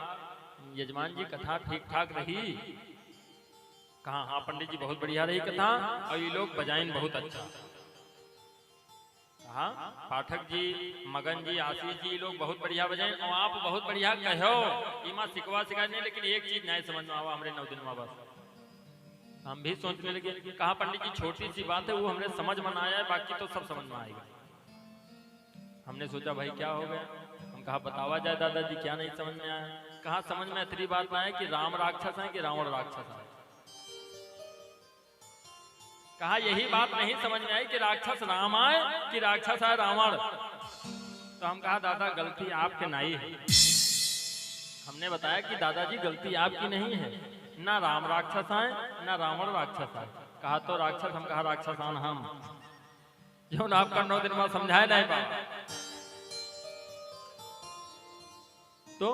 A: यजमान जी कथा ठीक ठाक रही? कहा हाँ पंडित जी बहुत बढ़िया रही कथा, और ये लोग बजाइन बहुत अच्छा। हाँ पाठक जी, मगन जी, आशीष जी लोग बहुत बढ़िया बजाइन, और आप बहुत बढ़िया कहो। इमा सिकवा सिखा नहीं, लेकिन एक चीज नहीं समझ में आवा हमारे 9 दिन में बस। हम भी सोचने लगे। कहा पंडित जी छोटी सी बात है, वो हमने समझ में आया है, बाकी तो सब समझ में आएगा। हमने सोचा भाई क्या हो गया? हम कहा बतावा जाए दादाजी क्या नहीं समझ में आया? कहा समझ में इतनी बात में आए कि राम राक्षस है कि रावण राक्षस है। कहा यही बात नहीं समझ में आई कि राक्षस राम आए कि राक्षस है रावण। तो हम कहा दादा गलती आपके नहीं है। हमने बताया कि दादाजी गलती आपकी नहीं है, ना राम राक्षस आए ना रावण राक्षस आए। कहा तो राक्षस, हम कहा राक्षसान हम, जो आपका 9 दिन में समझाया नहीं पाया। तो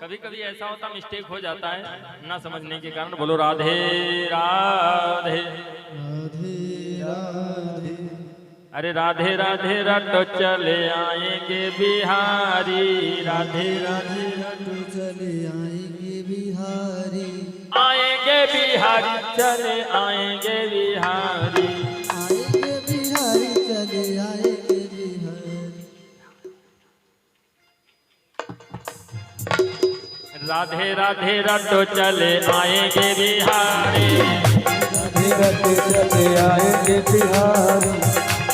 A: कभी कभी ऐसा होता मिस्टेक हो जाता है ना समझने के कारण। बोलो राधे राधे
C: राधे राधे।
A: अरे राधे राधे रटो चले आएंगे बिहारी, राधे राधे
C: रटो चले आएंगे बिहारी,
A: आएंगे बिहारी चले आएंगे बिहारी,
C: आएंगे बिहारी चले आएंगे बिहारी।
B: राधे राधे रटो चले आएंगे बिहारी,
C: राधे राधे चले आएंगे बिहारी,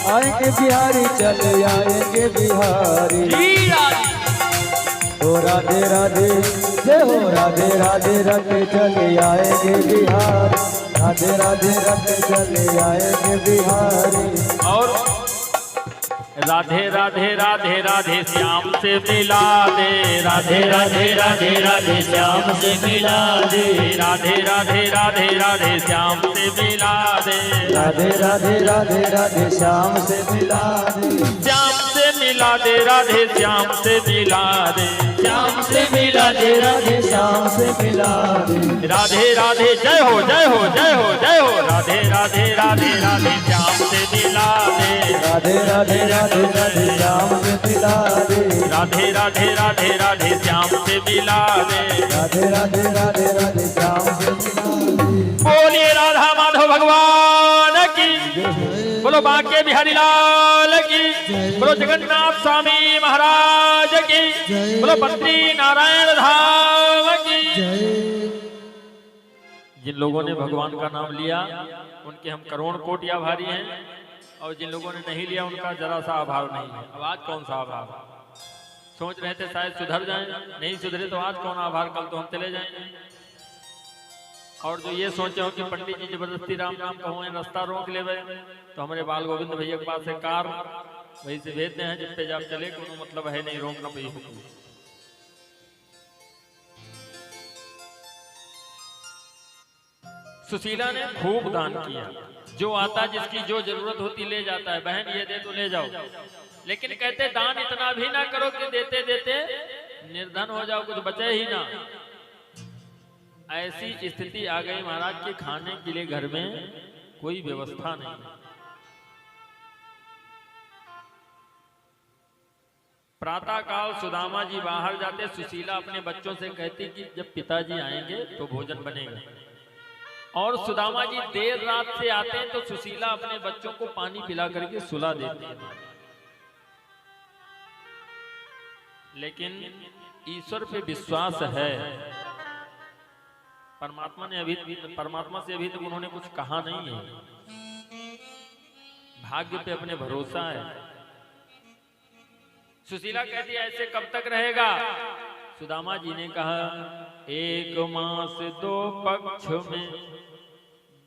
C: आएंगे बिहारी चले आएंगे बिहारी। ओ राधे राधे जय हो, राधे राधे रटे चले आएंगे बिहारी, राधे राधे रटे चले आएंगे बिहारी।
A: और राधे राधे राधे राधे श्याम से मिला दे, राधे राधे राधे राधे श्याम से मिला दे, राधे राधे राधे राधे श्याम से मिला दे,
C: राधे राधे राधे राधे श्याम से मिला दे,
A: श्याम से मिला दे, राधे श्याम से मिला दे,
C: श्याम से मिला दे, राधे श्याम से मिला दे,
A: राधे राधे जय हो जय हो जय हो जय हो, राधे राधे राधे राधे श्याम से मिला दे,
C: राधे राधे राधे राधे श्याम से मिला दे,
A: राधे राधे राधे राधे श्याम से मिला दे,
C: राधे राधे राधे राधे श्याम से मिला दे।
A: बोलिए राधा माधव भगवान की, बोलो बांके बिहारी लाल की, बोलो जगन्नाथ स्वामी महाराज की, बोलो बद्री नारायण धाम की। जिन लोगों ने भगवान का नाम लिया उनके हम करोड़ कोटि आभारी हैं, और जिन लोगों ने नहीं लिया उनका जरा सा आभार नहीं है। अब आज कौन सा आभार? सोच रहे थे शायद सुधर जाएं, नहीं सुधरे तो आज कौन आभार, कल तो हम चले जाएंगे। और जो ये सोचे हो कि पंडित जी जबरदस्ती राम राम कहो रास्ता रोक ले, तो हमारे बाल गोविंद भैया के पास से कार वही से भेजते हैं, जिस पे जब चले कोई मतलब है नहीं, रोकना पे हुक्म। सुशीला ने खूब दान किया, जो आता जिसकी जो जरूरत होती ले जाता है, बहन ये दे तो ले जाओ, लेकिन कहते दान इतना भी ना करो कि देते देते निर्धन हो जाओ, कुछ बचे ही ना। ऐसी स्थिति आ गई महाराज के खाने के लिए घर में कोई व्यवस्था नहीं। प्रातः काल सुदामा जी बाहर जाते, सुशीला अपने बच्चों से कहती कि जब पिताजी आएंगे तो भोजन बनेगा, और सुदामा जी देर रात से आते हैं तो सुशीला अपने बच्चों को पानी पिला करके सुला देती है। लेकिन ईश्वर पे विश्वास है, परमात्मा से अभी तक उन्होंने कुछ कहा नहीं है, भाग्य पे अपने भरोसा है। सुशीला कहती है ऐसे कब तक रहेगा? सुदामा जी ने कहा 1 मास 2 पक्ष में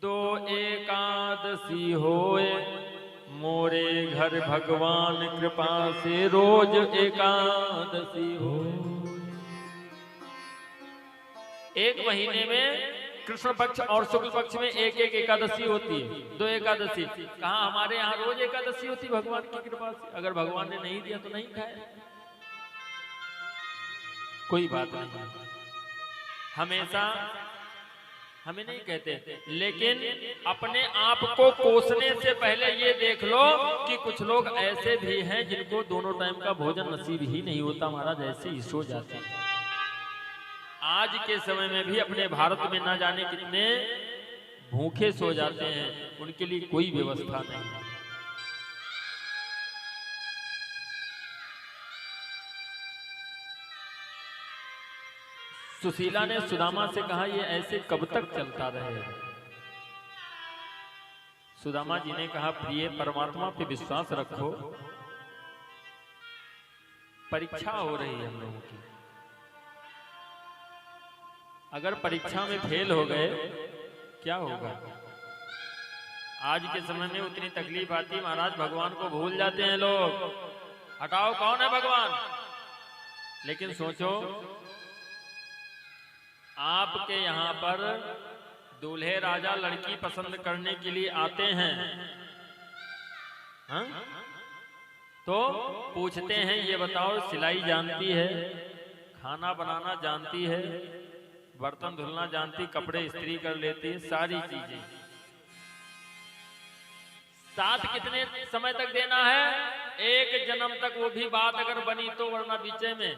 A: 2 एकादशी होए, मोरे घर भगवान कृपा से रोज एकादशी हो। 1 महीने में कृष्ण पक्ष और शुक्ल पक्ष में 1 एकादशी होती है, 2 एकादशी। कहा हमारे यहाँ रोज एकादशी होती भगवान की कृपा से, अगर भगवान ने नहीं दिया तो नहीं खाए, कोई बात नहीं। हमेशा हमें नहीं कहते, लेकिन अपने आप को कोसने से पहले ये देख लो कि कुछ लोग ऐसे भी हैं जिनको दोनों टाइम का भोजन नसीब ही नहीं होता महाराज, ऐसे ही सो जाते हैं। आज के समय में भी अपने भारत में ना जाने कितने भूखे सो जाते हैं, उनके लिए कोई व्यवस्था नहीं। सुशीला ने सुदामा से कहा ये ऐसे कब तक चलता रहेगा? सुदामा जी ने कहा प्रिय परमात्मा पे विश्वास रखो, परीक्षा हो रही है हम लोगों की, अगर परीक्षा में फेल हो गए क्या होगा? आज के समय में उतनी तकलीफ आती महाराज, भगवान को भूल जाते हैं लोग, हटाओ कौन है भगवान। लेकिन सोचो आपके यहाँ पर दूल्हे राजा लड़की पसंद करने के लिए आते हैं, हाँ? तो पूछते हैं ये बताओ सिलाई जानती है, खाना बनाना जानती है, बर्तन धुलना जानती, कपड़े इस्त्री कर लेती है, सारी चीजें। साथ कितने समय तक देना है? 1 जन्म तक, वो भी बात अगर बनी तो, वरना बीचे में।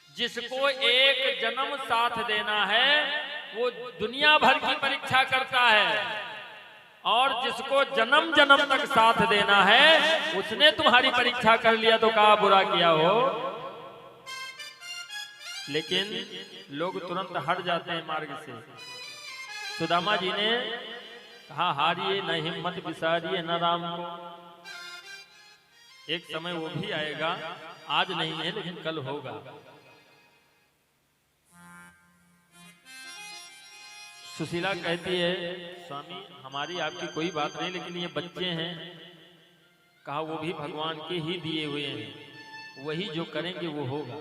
A: जिसको 1 जन्म साथ देना है वो दुनिया भर की परीक्षा करता है, और जिसको जन्म जन्म तक साथ देना है उसने तुम्हारी परीक्षा कर लिया तो कहा बुरा किया हो। लेकिन लोग तुरंत हट जाते हैं मार्ग से। सुदामा जी ने कहा हारिए न हिम्मत बिसारिए न राम को, एक समय वो भी आएगा, आज नहीं है लेकिन कल होगा। सुशीला कहती है स्वामी हमारी आपकी कोई बात नहीं, लेकिन ये बच्चे हैं, कहा वो भी भगवान के ही दिए हुए हैं, वही जो करेंगे वो होगा।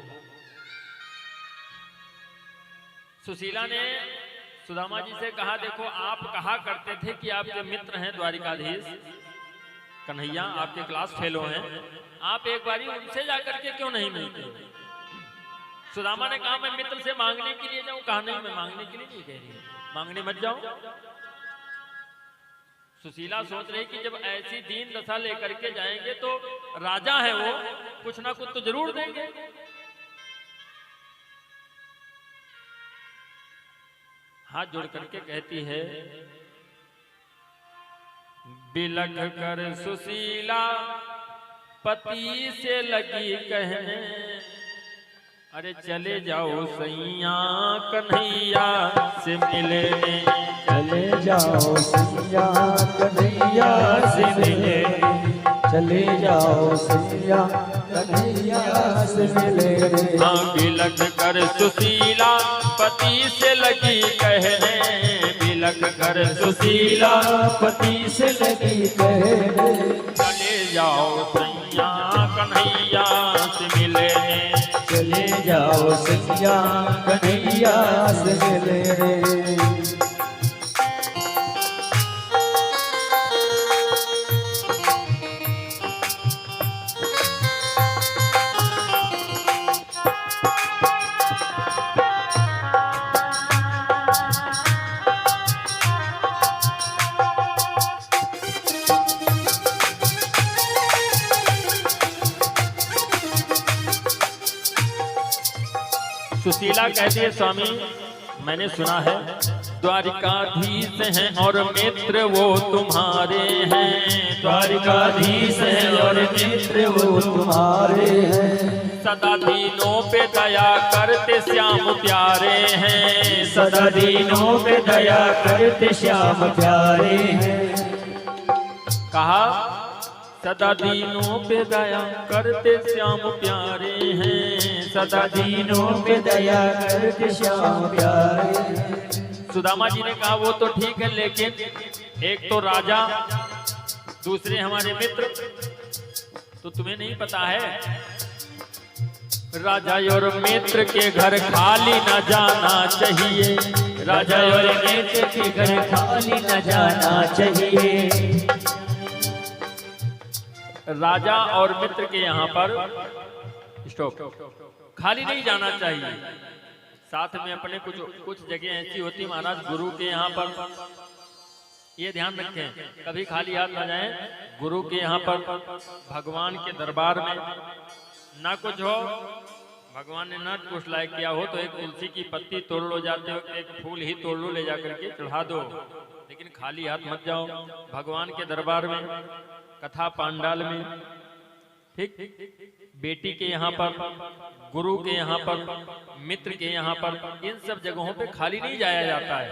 A: सुशीला ने सुदामा जी से कहा, देखो आप कहा करते थे कि आपके मित्र हैं द्वारिकाधीश कन्हैया, आपके क्लास फेलो हैं, आप एक बारी उनसे जाकर के क्यों नहीं मिलते? सुदामा ने कहा मैं मित्र से मांगने के लिए जाऊं? कहा नहीं, मैं मांगने के लिए नहीं कह रही, मांगने मत जाओ। सुशीला सोच रही कि जब ऐसी दीन दशा लेकर के जाएंगे तो राजा है वो, कुछ ना कुछ तो जरूर देंगे। हाथ जोड़ करके कहती है, बिलख कर सुशीला पति से लगी कहने, अरे चले जाओ सैया कन्हैया से मिलने,
C: चले जाओ सैया कन्हैया से मिले, चले जाओ सैया कन्हैया से मिले।
A: हाँ बिलख कर सुशीला पति से लगी कहने, बिलख कर
C: सुशीला पति से लगी कहने,
A: चले जाओ सैया कन्हैया से मिलने,
C: चले जाओ सैया कन्हैया से मिले।
A: सुशीला कहती है, स्वामी मैंने सुना है द्वारिकाधीश हैं और मित्र वो तुम्हारे हैं,
C: द्वारिकाधीश हैं और मित्र वो तुम्हारे हैं,
A: सदा दीनों पे दया करते श्याम प्यारे हैं,
C: सदा दीनों पे दया करते श्याम प्यारे हैं।
A: कहा सदा दीनों पे दया करते श्याम प्यारे हैं,
C: सदा दीनों पे दया करते श्याम प्यारे हैं।
A: सुदामा जी ने कहा वो तो ठीक है, लेकिन एक तो राजा, दूसरे हमारे मित्र, तो तुम्हें नहीं पता है राजा और मित्र के घर खाली न जाना चाहिए,
C: राजा और मित्र के घर खाली न जाना चाहिए।
A: राजा और मित्र के यहाँ पर स्टॉप, खाली नहीं जाना चाहिए। साथ में अपने कुछ जगह ऐसी होती महाराज गुरु के यहाँ पर, ये ध्यान रखें कभी खाली हाथ ना जाएं। गुरु के यहाँ पर भगवान के दरबार में ना कुछ हो, भगवान ने ना कुछ लायक किया हो तो एक तुलसी की पत्ती तोड़ लो, जाते हो एक फूल ही तोड़ लो, ले जा करके चढ़ा दो, लेकिन खाली हाथ मत जाओ। भगवान के दरबार में, कथा पांडाल में, ठीक, बेटी के यहाँ पर, गुरु के यहाँ पर, मित्र के यहाँ पर, इन सब जगहों पे खाली नहीं जाया जाता है।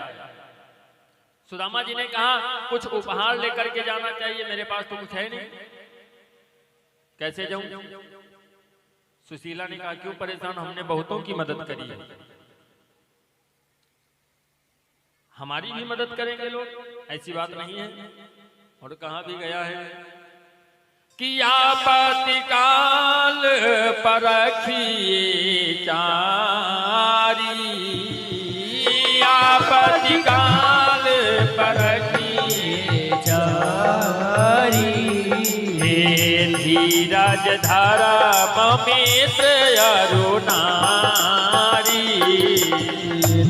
A: सुदामा जी ने कहा कुछ उपहार लेकर के जाना चाहिए, मेरे पास तो कुछ है नहीं, कैसे जाऊं? सुशीला ने कहा क्यों परेशान, हमने बहुतों की मदद करी है, हमारी भी मदद करेंगे लोग, ऐसी बात नहीं है। और कहा भी गया है कि आपत्ति काल परखिए चारी, आपत्ति काल परखिए चारी, धीरज धरा ममित्र अरु नारी,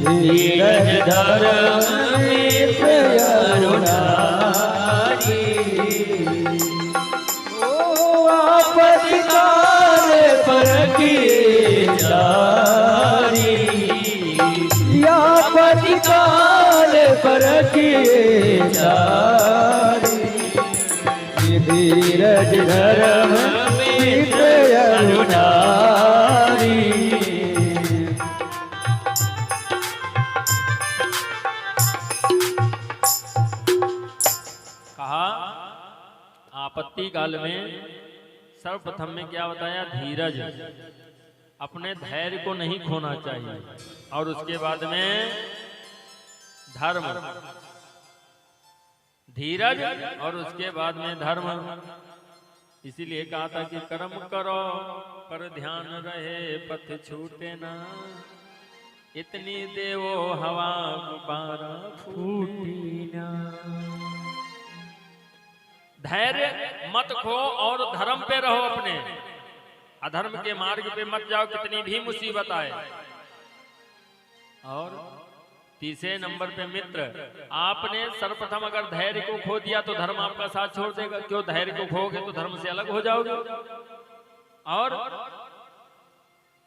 C: धीरज धर मित्र अरु नारी। ओ आपत्ति काल परखिए चारी, आपत्ति काल परखिए चारी, धीरज धर मित्र अरु नारी।
A: कहा आपत्ति काल में सर्वप्रथम में क्या बताया, धीरज, अपने धैर्य को नहीं खोना चाहिए, और उसके बाद में धर्म, धीरज, और उसके बाद में धर्म, इसीलिए कहा था कि कर्म करो पर ध्यान रहे पथ छूटे ना, इतनी देवो हवा गुब्बारा फूटी ना। धैर्य मत खो और धर्म पे रहो अपने, अधर्म के मार्ग पे मत जाओ कितनी भी मुसीबत आए। और तीसरे नंबर पे मित्र, आपने सर्वप्रथम अगर धैर्य को खो दिया तो धर्म आपका साथ छोड़ देगा। क्यों? धैर्य को खोगे तो धर्म से अलग हो जाओगे। और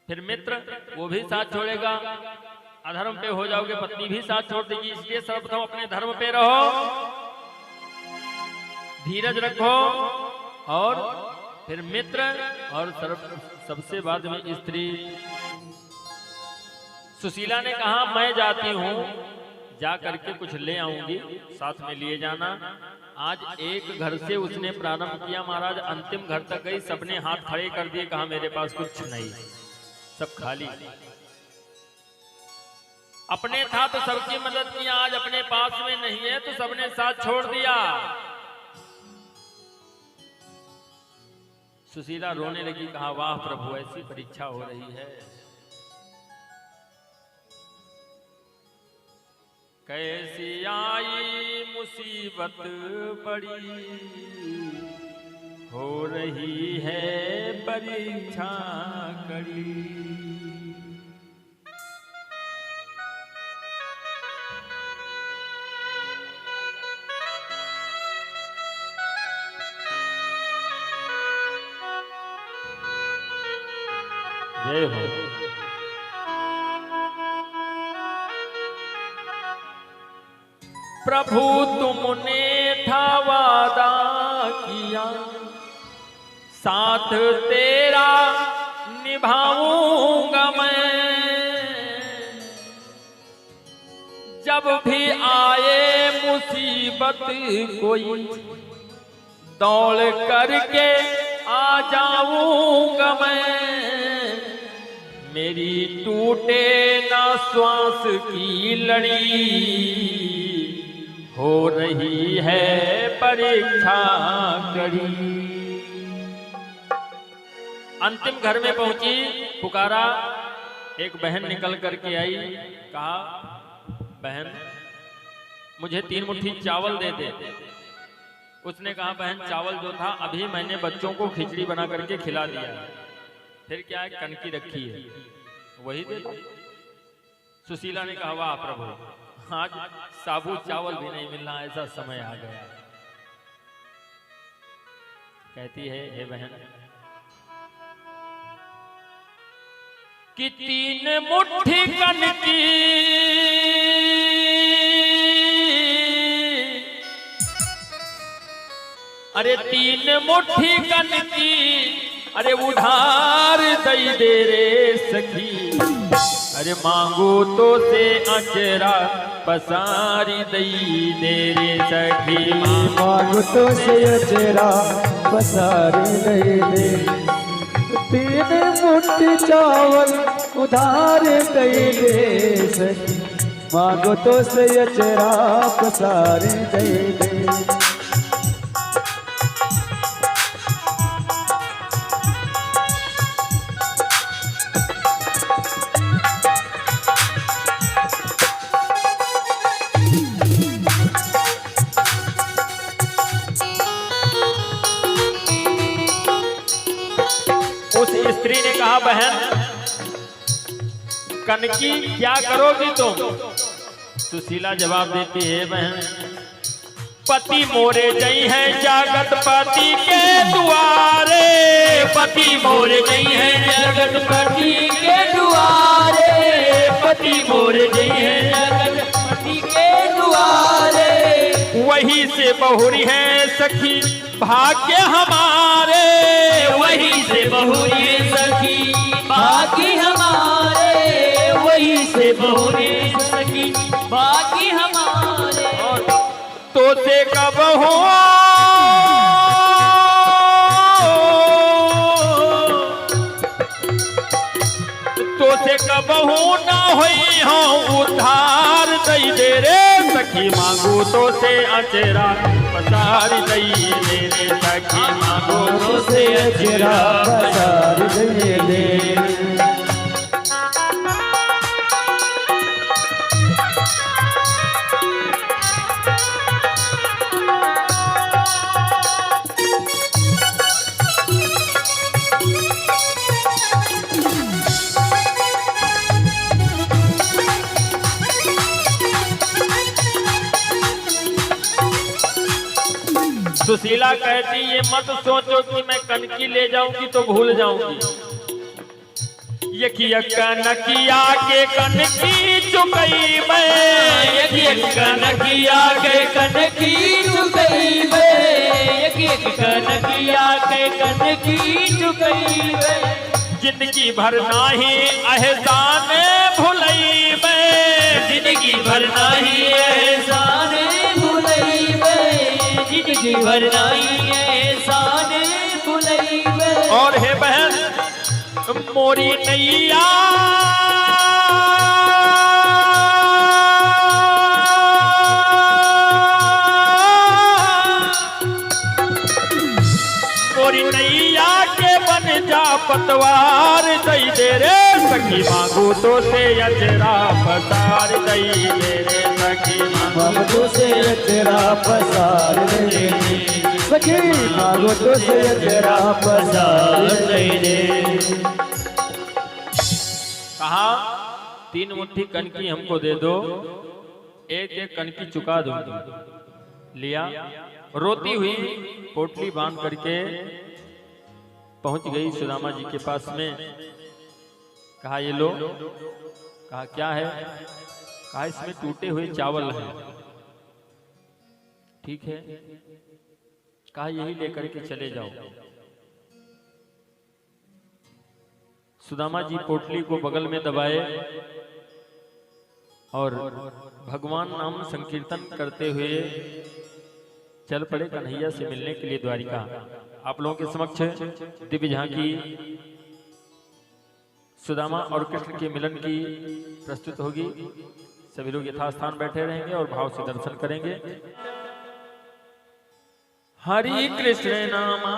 A: फिर मित्र वो भी साथ छोड़ेगा, अधर्म पे हो जाओगे, पत्नी भी साथ छोड़ देगी। इसलिए सर्वप्रथम अपने धर्म पे रहो, धीरज रखो। और फिर मित्र, और सबसे बाद में स्त्री। सुशीला ने कहा मैं जाती हूं, जा करके कुछ ले आऊंगी, साथ में लिए जाना। आज एक घर से उसने प्रारंभ किया महाराज, अंतिम घर तक गई, सबने हाथ खड़े कर दिए, कहा मेरे पास कुछ नहीं, सब खाली। अपने था तो सबकी मदद किया, आज अपने पास में नहीं है तो सबने साथ छोड़ दिया। सुशीला रोने लगी, कहा वाह प्रभु, ऐसी परीक्षा हो रही है। कैसी आई मुसीबत बड़ी, हो रही है परीक्षा कड़ी। जय हो। प्रभु तुमने था वादा किया, साथ तेरा निभाऊंगा मैं। जब भी आए मुसीबत कोई, दौड़ करके आ जाऊंगा मैं। मेरी टूटे ना श्वास की लड़ी, हो रही है परीक्षा कड़ी। अंतिम घर में पहुंची, पुकारा, एक बहन निकल करके आई, कहा बहन मुझे 3 मुट्ठी चावल दे दे। उसने कहा बहन चावल जो था अभी मैंने बच्चों को खिचड़ी बना करके खिला दिया, फिर क्या है कनकी रखी है वही दे दो। सुशीला ने कहा वाह प्रभु, आज साबुत चावल भी नहीं मिलना, ऐसा समय आ गया। कहती है हे बहन कि 3 मुट्ठी कनकी अरे 3 मुट्ठी कनकी अरे उधार दई दे रे सखी। अरे मांगू तो से अचरा पसारी दई दे रे सखी।
C: मांगू तो से अचरा पसारी दई दे। 3 मुट्ठी चावल उधार दई दे सखी। मांगू तो से अचरा पसारी दई दे।
A: उस स्त्री ने कहा बहन कनकी क्या करोगी तुम? सुशीला जवाब देती है बहन पति मोरे जई है जागत पति के दुआरे। पति मोरे जई है जागत पति के दुआरे। पति मोरे जई है जागत पति के दुआरे। वही से बहुरी है सखी भाग्य हमारे। वही से बहुरी है सखी भाग्य हमारे। वही से बहुरी है सखी भाग्य हमारे। तो से कब हो तो से कब हो ना होई हाँ उधार दई दे रे सखी मांगू तो से अचेरा पसार दई दे रे सखी मांगू तो से
C: अचेरा पसार दई दे।
A: सुशीला कहती ये मत सोचो कि मैं कनकी ले जाऊंगी तो भूल जाऊंगी। यकिया कनकिया के कनकी चुकई मैं,
B: यकिया कनकिया के कनकी चुकई मैं, यकिया कनकिया के कनकी चुकई मैं।
A: जिंदगी भर नाही एहसान भुलई मैं,
B: जिंदगी भर नाही एहसान भुलई मैं, जिंदगी भर नाही एहसान भुलई मैं।
A: और हे बहन मोरी नैया मोरी नैया के बन जा पतवार दई दे रे सखी मांगू तो से अचरा पसार दई दे रे सखी
C: मांगो तो से अचेरा पसार दई दे। सखी मांगो तो से अचेरा पसार दई दे।
A: कहा 3 मुट्ठी कनकी हमको दे दो, एक एक कनकी चुका दूंगी। लिया, रोती हुई पोटली बांध करके पहुंच गई सुदामा जी के पास में। कहा ये लो। कहा क्या है? कहा इसमें टूटे हुए चावल हैं। ठीक है। कहा यही लेकर के चले जाओ। सुदामा जी पोटली को बगल में दबाए और भगवान नाम संकीर्तन करते हुए चल पड़े कन्हैया से मिलने के लिए द्वारिका। आप लोगों के समक्ष दिव्य झांकी सुदामा और कृष्ण के मिलन की प्रस्तुत होगी। सभी लोग यथास्थान बैठे रहेंगे और भाव से दर्शन करेंगे। हरि कृष्ण नामा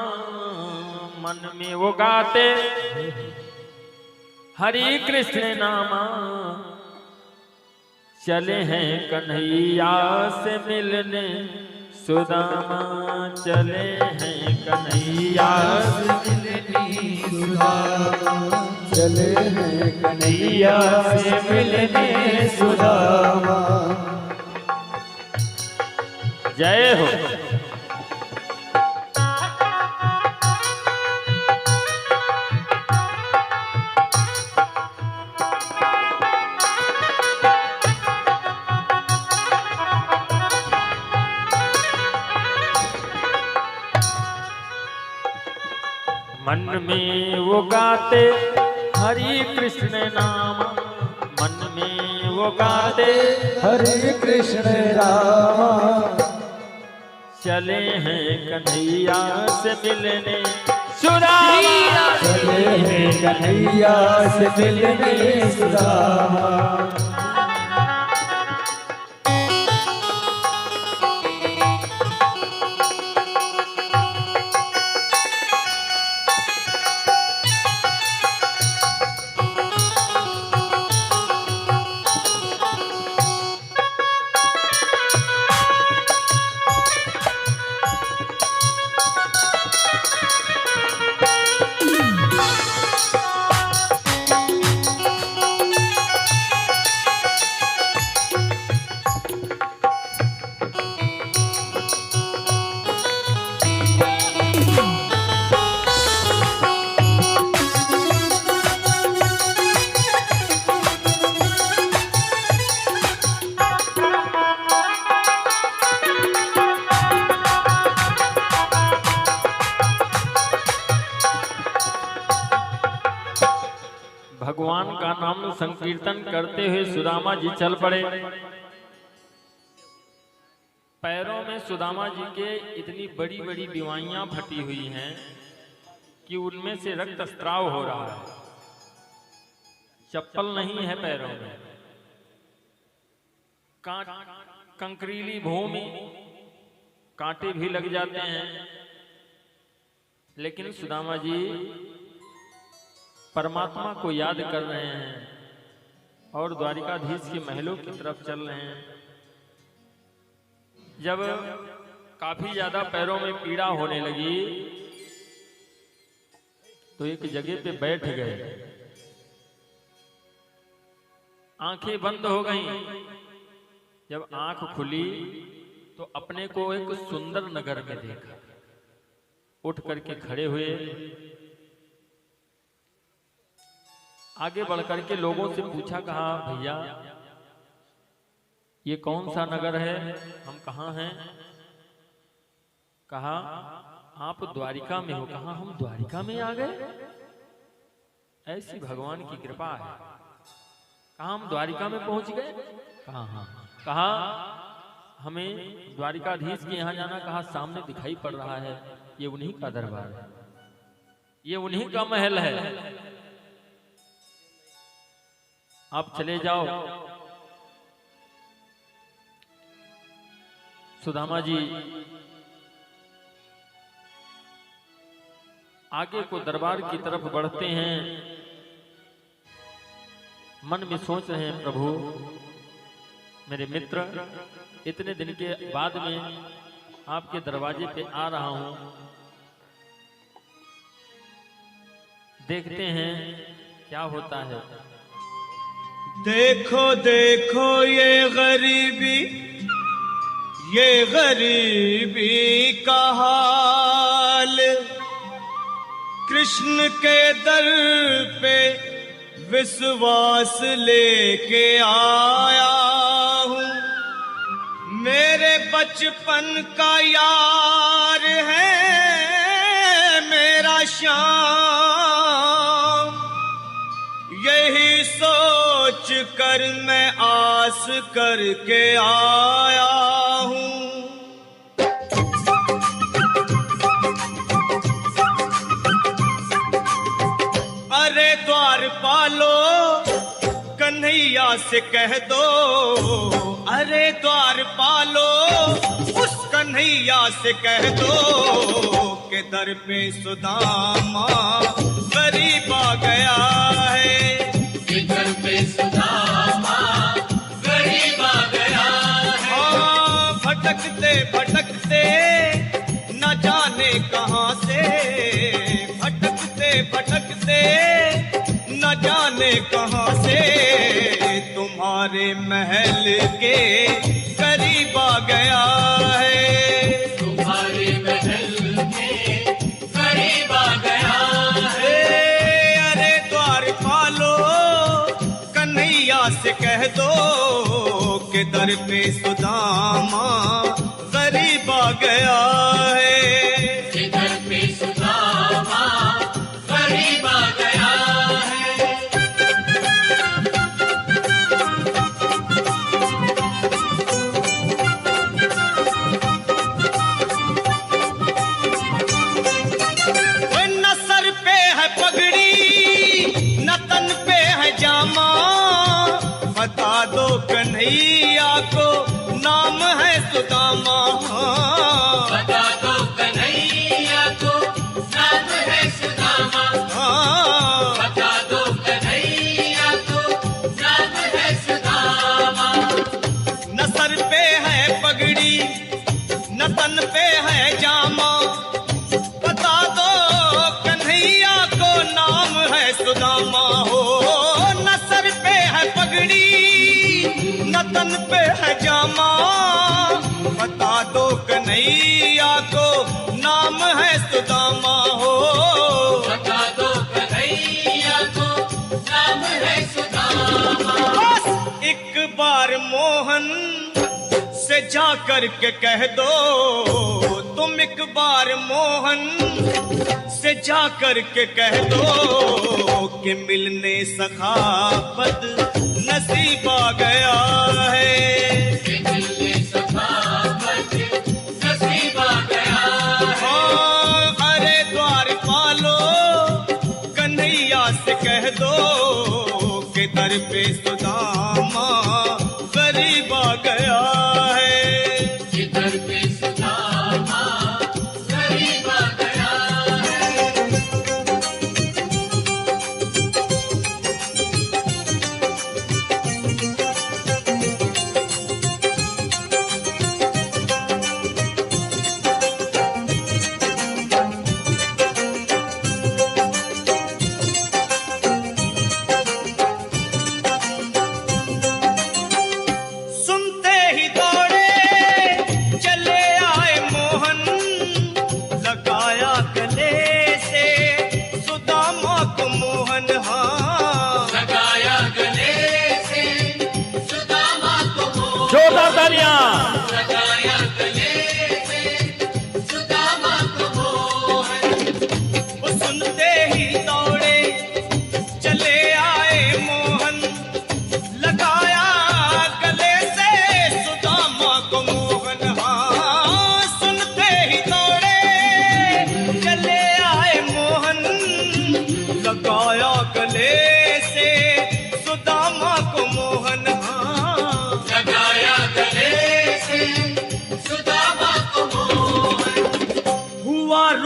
A: मन में वो गाते, हरि कृष्ण नामा चले हैं कन्हैया से मिलने। सुदामा चले हैं कन्हैया से मिलने।
C: सुदामा चले हैं कन्हैया से मिलने। सुदामा
A: जय हो। मन में वो गाते हरि कृष्ण नाम, मन में वो गाते
C: हरे कृष्ण रामा
A: चले हैं कन्हैया से मिलने। सुदामा
C: चले हैं कन्हैया से मिलने। सुदामा
A: भगवान का नाम संकीर्तन करते हुए सुदामा जी चल पड़े। पैरों में सुदामा जी के इतनी बड़ी बड़ी बीमारियां फटी हुई हैं कि उनमें से रक्त स्त्राव हो रहा है। चप्पल नहीं है पैरों में, कंकरीली भूमि, कांटे भी लग जाते हैं, लेकिन सुदामा जी परमात्मा को याद कर रहे हैं और द्वारिकाधीश के महलों की तरफ चल रहे हैं। जब काफी ज्यादा पैरों में पीड़ा होने लगी तो एक जगह पे बैठ गए। आंखें बंद हो गईं। जब आंख खुली तो अपने को एक सुंदर नगर में देखा। उठ करके खड़े हुए, आगे बढ़ करके लोगों से पूछा, कहा भैया ये कौन सा नगर है, हम कहाँ हैं? कहा आप द्वारिका में हो। कहा हम द्वारिका में आ गए? ऐसी भगवान की कृपा है। कहा हम द्वारिका में पहुंच गए? कहा हाँ। कहा हमें द्वारिकाधीश के यहाँ जाना। कहा सामने दिखाई पड़ रहा है, ये उन्हीं का दरबार है, ये उन्हीं का महल है, आप चले जाओ। सुदामा जी आगे को दरबार की तरफ बढ़ते हैं। मन में सोच रहे हैं, प्रभु मेरे मित्र, इतने दिन के बाद में आपके दरवाजे पे आ रहा हूं, देखते हैं क्या होता है।
D: देखो देखो ये गरीबी का हाल, कृष्ण के दर पे विश्वास लेके आया हूँ। मेरे बचपन का यार है मेरा श्याम, यही सोच कर मैं आस करके आया हूँ। अरे द्वारपालो कन्हैया से कह दो, अरे द्वारपालो उस कन्हैया से कह दो कि दर पे सुदामा गरीब आ गया है, कि दर पे सुदामा गरीब आ गया है। हाँ भटकते भटकते न जाने कहाँ से, भटकते भटकते न जाने कहाँ से तुम्हारे महल के करीब आ गया है, तुम्हारे महल के करीब आ गया है। अरे द्वारपालो कन्हैया से कह दो कि दर पे सुदामा गरीब आ गया है, कि दर पे सुदामा गरीब आ गया है। न सर पे है पगड़ी न तन पे है जामा, बता दो कन्हैया को नाम है सुदामा, बता दो कन्हैया को नाम है सुदामा, बता दो कन्हैया को नाम है सुदामा। न सर पे है पगड़ी न तन पे है जामा, बता दो कन्हैया को नाम है सुदामा हो। न सर पे है पगड़ी न तन पे है जामा, बता दो कन्हैया को नाम है सुदामा हो, बता दो कन्हैया को नाम है सुदामा। बस एक बार मोहन से जा कर के कह दो, तुम एक बार मोहन से जा कर के कह दो कि मिलने सखावत नसीब आ गया है, कि मिलने सखावत नसीब आ गया है। हाँ अरे द्वारपालो कन्हैया से कह दो कि दर पे सुदामा गरीब आ गया है,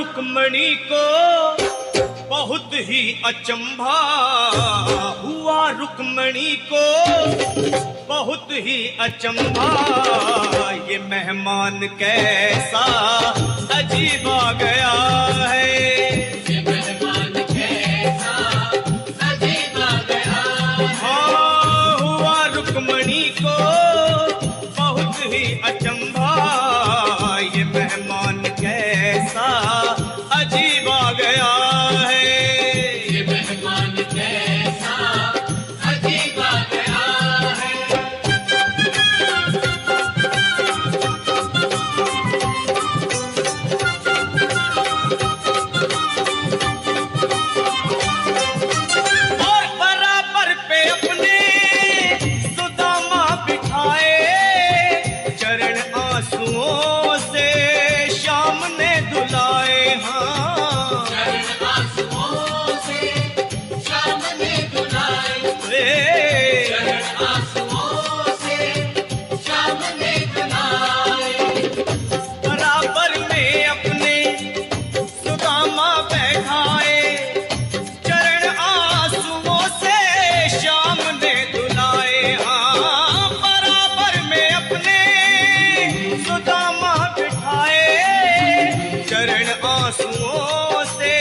D: रुक्मणी को बहुत ही अचंभा, हुआ रुक्मणी को बहुत ही अचंभा, ये मेहमान कैसा अजीब आ गया है, ये मेहमान कैसा अजीब आ गया है। हाँ, हुआ रुक्मणी को बहुत ही अचंभा, ये मेहमान कैसा अजीब आ गया है, ये मेहमान कैसा अजीब आ गया है। और बराबर पे अपने सुदामा बिठाए, चरण आंसुओं से श्याम ने धुलाए। हाँ, चरण आंसुओं से श्याम ने धुलाए, चरण आंसुओं से श्याम ने धुलाए। बराबर में अपने सुदामा बैठाए, चरण आंसुओं से श्याम ने धुलाए। हाँ, बराबर में अपने सुदामा बिठाए, चरण आंसुओं से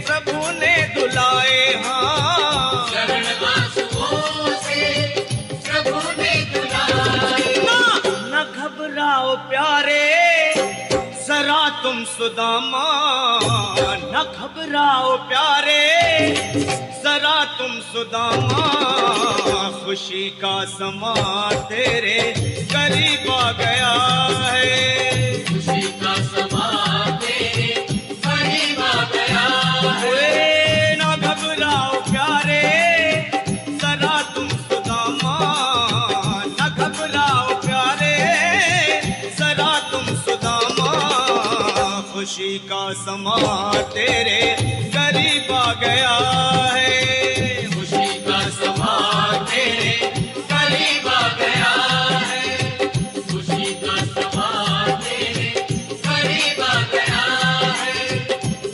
D: प्रभु ने धुलाए। हाँ, चरण आंसुओं से प्रभु ने धुलाए। न घबराओ प्यारे जरा तुम सुदामा, न घबराओ प्यारे जरा तुम सुदामा, खुशी का समा तेरे करीब आ गया है, खुशी का समा तेरे करीब आ गया है। न घबराओ प्यारे जरा तुम सुदामा, न घबराओ प्यारे जरा तुम सुदामा, खुशी का समा तेरे करीब आ गया है, खुशी का समा तेरे करीब आ गया है, खुशी का समा तेरे करीब आ गया है,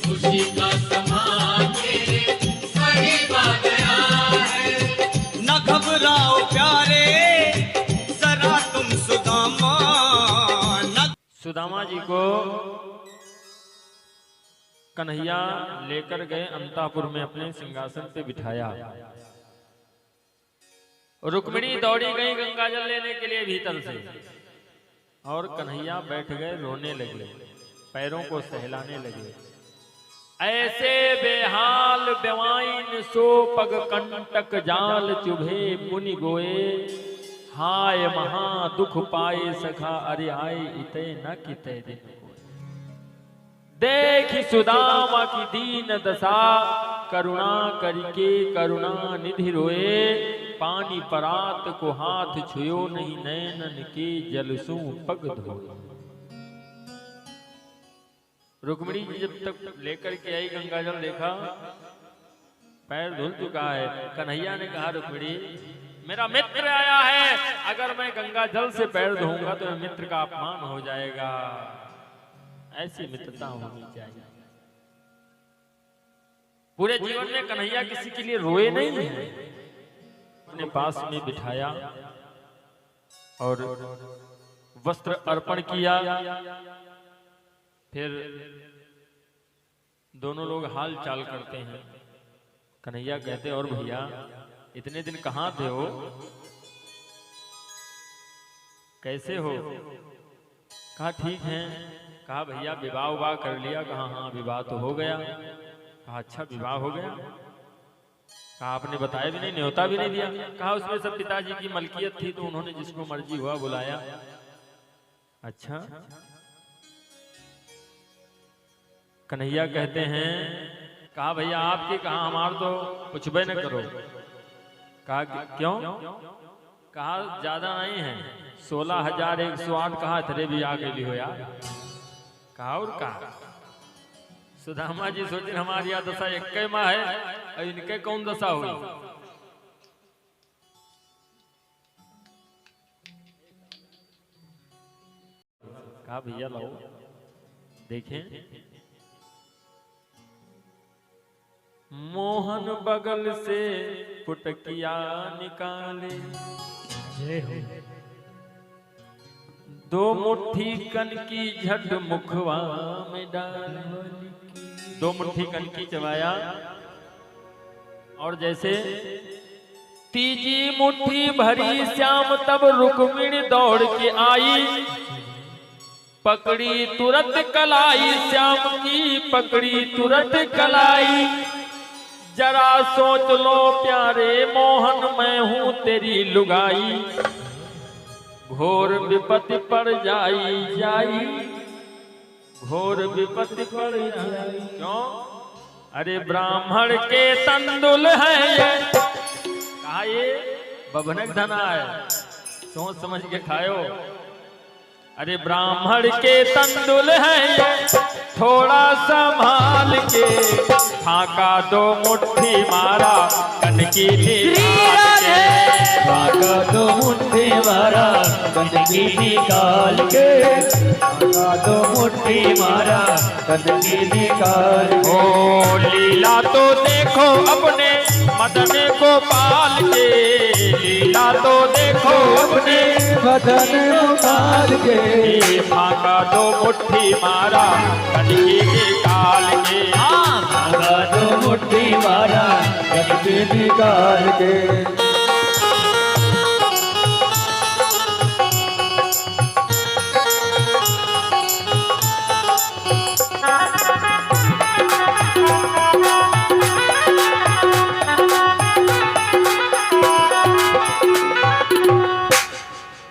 D: खुशी का समा तेरे करीब आ गया है। न घबराओ प्यारे जरा तुम सुदामा, न
A: सुदामा जी को कन्हैया लेकर गए अंतापुर में, अपने सिंहासन पे बिठाया। रुक्मिणी दौड़ी गई गंगा जल लेने के लिए भीतर से, और कन्हैया बैठ गए रोने लगे, पैरों को सहलाने लगे। ऐसे बेहाल बेवाइन सो पग कंटक जाल चुभे मुनि गोए, हाय महा दुख पाए सखा अरे आए इते न किते दिन को। देखी सुदामा की दीन दशा, करुणा करके करुणा निधि रोए, पानी परात को हाथ छुयो नहीं, नैनन के जलसू पग धोए। रुक्मिणी जी जब तक लेकर के आई गंगा जल, देखा पैर धुल चुका है। कन्हैया ने कहा, रुक्मिणी मेरा मित्र आया है, अगर मैं गंगा जल से पैर धोऊंगा तो मित्र का अपमान हो जाएगा, ऐसी मित्रता होनी चाहिए। पूरे जीवन में कन्हैया किसी के लिए रोए नहीं है, अपने पास में बिठाया और वस्त्र अर्पण किया। फिर दोनों लोग हाल चाल करते हैं। कन्हैया कहते, और भैया इतने दिन कहाँ थे हो, कैसे हो? कहा ठीक है। कहा भैया विवाह उवाह कर लिया? कहा हाँ विवाह तो हो गया। कहा अच्छा विवाह हो गया? कहा आपने बताया भी नहीं, न्योता भी नहीं दिया। कहा उसमें सब पिताजी की मलकियत थी तो उन्होंने जिसको मर्जी हुआ बुलाया। अच्छा। कन्हैया कहते हैं, कहा भैया आपके, कहा हमार तो पूछबे न करो। कहा क्यों? कहा ज्यादा नहीं है, 16,108। कहा तेरे भी आ गई हो यार। कहा और कहा सुदामा जी सोचे हमारी यह दशा एक माह है और इनके कौन दशा हुई। कहा भैया लाओ देखें। मोहन बगल से पुटकिया निकाले,
B: जय हो।
A: दो मुट्ठी कन की झट मुखवा में डाले, दो मुट्ठी कन की चबाया और जैसे तीजी मुट्ठी भरी श्याम तब रुक्मिणी दौड़ के आई, पकड़ी तुरंत कलाई श्याम की पकड़ी तुरंत कलाई, जरा सोच लो प्यारे मोहन मैं हूं तेरी लुगाई, घोर विपत्ति पड़ जाई, घोर विपत्ति पड़ जाई। क्यों? अरे ब्राह्मण के तंदुल है ये, कहा ये बभनक धना है, सोच समझ के खायो। अरे ब्राह्मण के तंदुल है ये, थोड़ा संभाल के, फाका दो मुट्ठी मारा कनकी निकाल के,
B: फाका दो मुट्ठी मारा कनकी निकाल के, फाका दो मुट्ठी मारा कनकी निकाल के।
A: ओ लीला तो देखो अपने मदन गोपाल के, लीला तो देखो अपने
C: मदन गोपाल के,
A: फाका दो मुट्ठी मारा कनकी निकाल के,
B: फाका दो मुट्ठी मारा
C: कनकी निकाल के।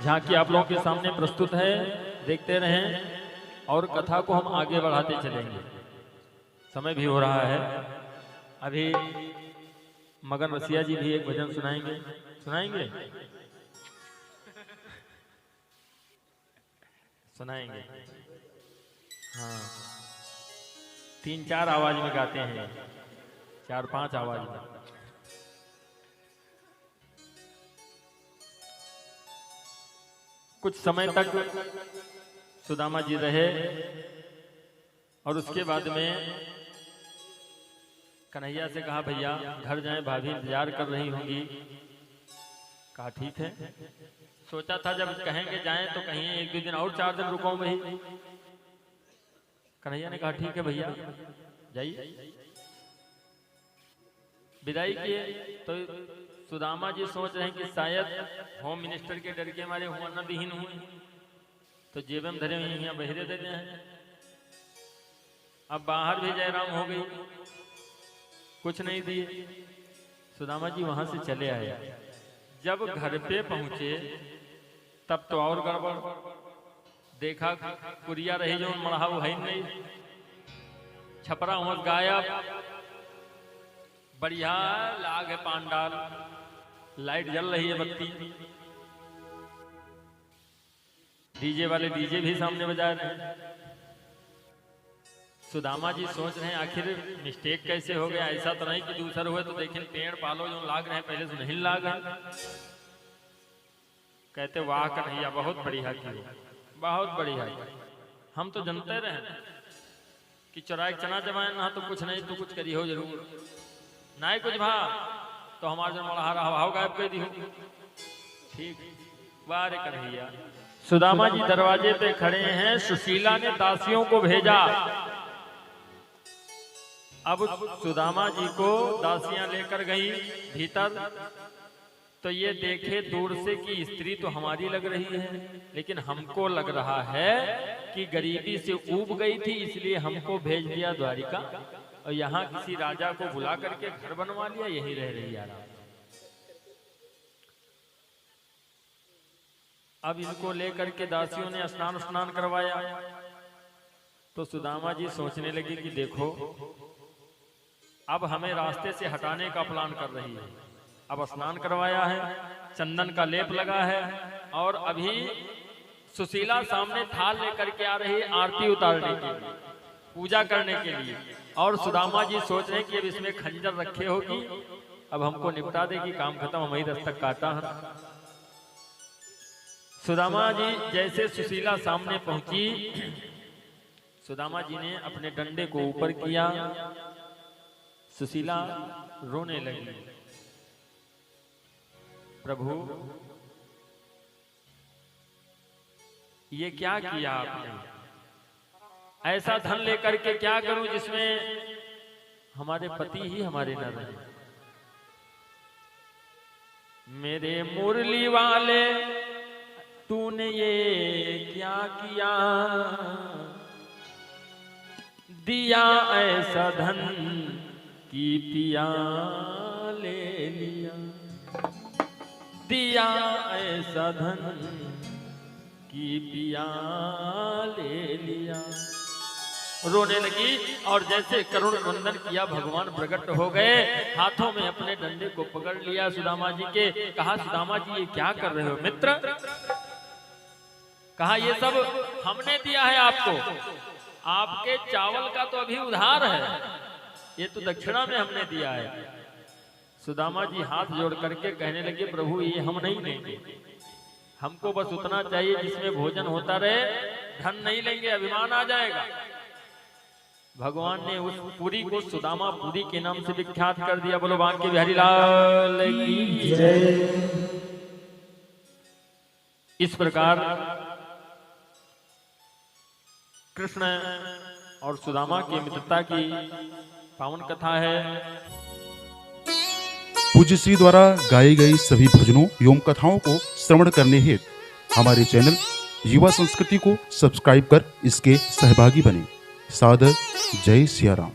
A: झांकी आप लोगों के सामने प्रस्तुत है, देखते रहें और कथा को हम आगे बढ़ाते चलेंगे। समय भी हो रहा है। अभी मगन रसिया जी भी एक भजन सुनाएंगे, सुनाएंगे सुनाएंगे। हाँ, 3-4 आवाज में गाते हैं, 4-5 आवाज में। कुछ समय तक सुदामा जी रहे और उसके बाद में कन्हैया से कहा भैया घर जाएं, भाभी इंतजार कर रही होंगी। कहा ठीक है। सोचा था जब कहेंगे जाएं तो कहीं 1-2 दिन और 4 दिन रुको वही। कन्हैया ने कहा ठीक है भैया जाइए। विदाई किए तो सुदामा जी सोच रहे हैं कि शायद होम मिनिस्टर के डर के हमारे हुआ न विहीन हुए तो जेब में धरे हुए यहाँ बहरे देते हैं। अब बाहर भी जयराम हो गई, कुछ नहीं दिए। सुदामा जी वहां से चले आए। जब घर पे पहुंचे तब तो और गड़बड़। देखा कुरिया रही जो मढ़ा वो है नहीं, छपरा हुआ गायब। बढ़िया लाग है पांडाल, लाइट जल रही है, बत्ती, डीजे वाले डीजे भी सामने बजा रहे हैं। सुदामा जी सोच रहे हैं आखिर मिस्टेक कैसे हो गया। ऐसा तो नहीं कि दूसर हुए तो देखें पेड़ पालो जो लाग रहे हैं पहले से नहीं लाग रहे। कहते वाह कन्हैया बहुत बढ़िया की, बहुत बढ़िया। हम तो जानते रहे कि चौराहे चना जमाए ना तो कुछ नहीं तो कुछ करी हो जरूर, ना कुछ भा तो हमारे जो मढ़ा रहा भाव गायब कर दी हो। ठीक वाह रे कन्हैया। सुदामा जी दरवाजे पे खड़े हैं। सुशीला ने दासियों को भेजा। अब सुदामा जी को दासियां लेकर गई भीतर, तो ये देखे दूर से कि स्त्री तो हमारी लग रही है, लेकिन हमको लग रहा है कि गरीबी से ऊब गई थी इसलिए हमको भेज दिया द्वारिका और यहाँ किसी राजा को बुला करके घर बनवा लिया, यही रह रही आराम। अब इनको लेकर के दासियों ने स्नान करवाया तो सुदामा जी सोचने लगे कि देखो अब हमें रास्ते से हटाने का प्लान कर रही है। अब स्नान करवाया है, चंदन का लेप लगा है और अभी सुशीला सामने थाल लेकर के आ रही है आरती उतारने के लिए, पूजा करने के लिए। और सुदामा जी सोच रहे हैं कि अब इसमें खंजर रखे होगी, अब हमको निपटा देगी, काम खत्म, हम ही दस्तक काटा है। सुदामा जी जैसे सुशीला सामने पहुंची, सुदामा जी ने अपने डंडे को ऊपर किया, सुशीला रोने लगी, प्रभु ये क्या किया आपने? ऐसा धन लेकर के क्या करूं जिसमें हमारे पति ही हमारे न रहे? मेरे मुरली वाले तूने ये क्या किया, दिया ऐसा धन की पिया ले लिया, दिया ऐसा धन की पिया ले लिया। रोने लगी और जैसे करुण वंदन किया भगवान प्रकट हो गए, हाथों में अपने डंडे को पकड़ लिया सुदामा जी के, कहा सुदामा जी ये क्या कर रहे हो मित्र? कहा ये सब हमने दिया है आपको, आपके चावल का तो अभी उधार है, ये तो दक्षिणा में हमने दिया है। सुदामा जी हाथ जोड़ करके कहने लगे प्रभु ये हम नहीं लेंगे, हमको बस उतना चाहिए जिसमें भोजन होता रहे, धन नहीं लेंगे, अभिमान आ जाएगा। भगवान ने उस पुरी को सुदामा पुरी के नाम से विख्यात कर दिया। बोलो बांके बिहारी लाल की जय। इस प्रकार कृष्ण और सुदामा की मित्रता की पावन कथा है।
E: पूज्य श्री द्वारा गाई गई सभी भजनों एवं कथाओं को श्रवण करने हेतु हमारे चैनल युवा संस्कृति को सब्सक्राइब कर इसके सहभागी बने। सादर जय सिया राम।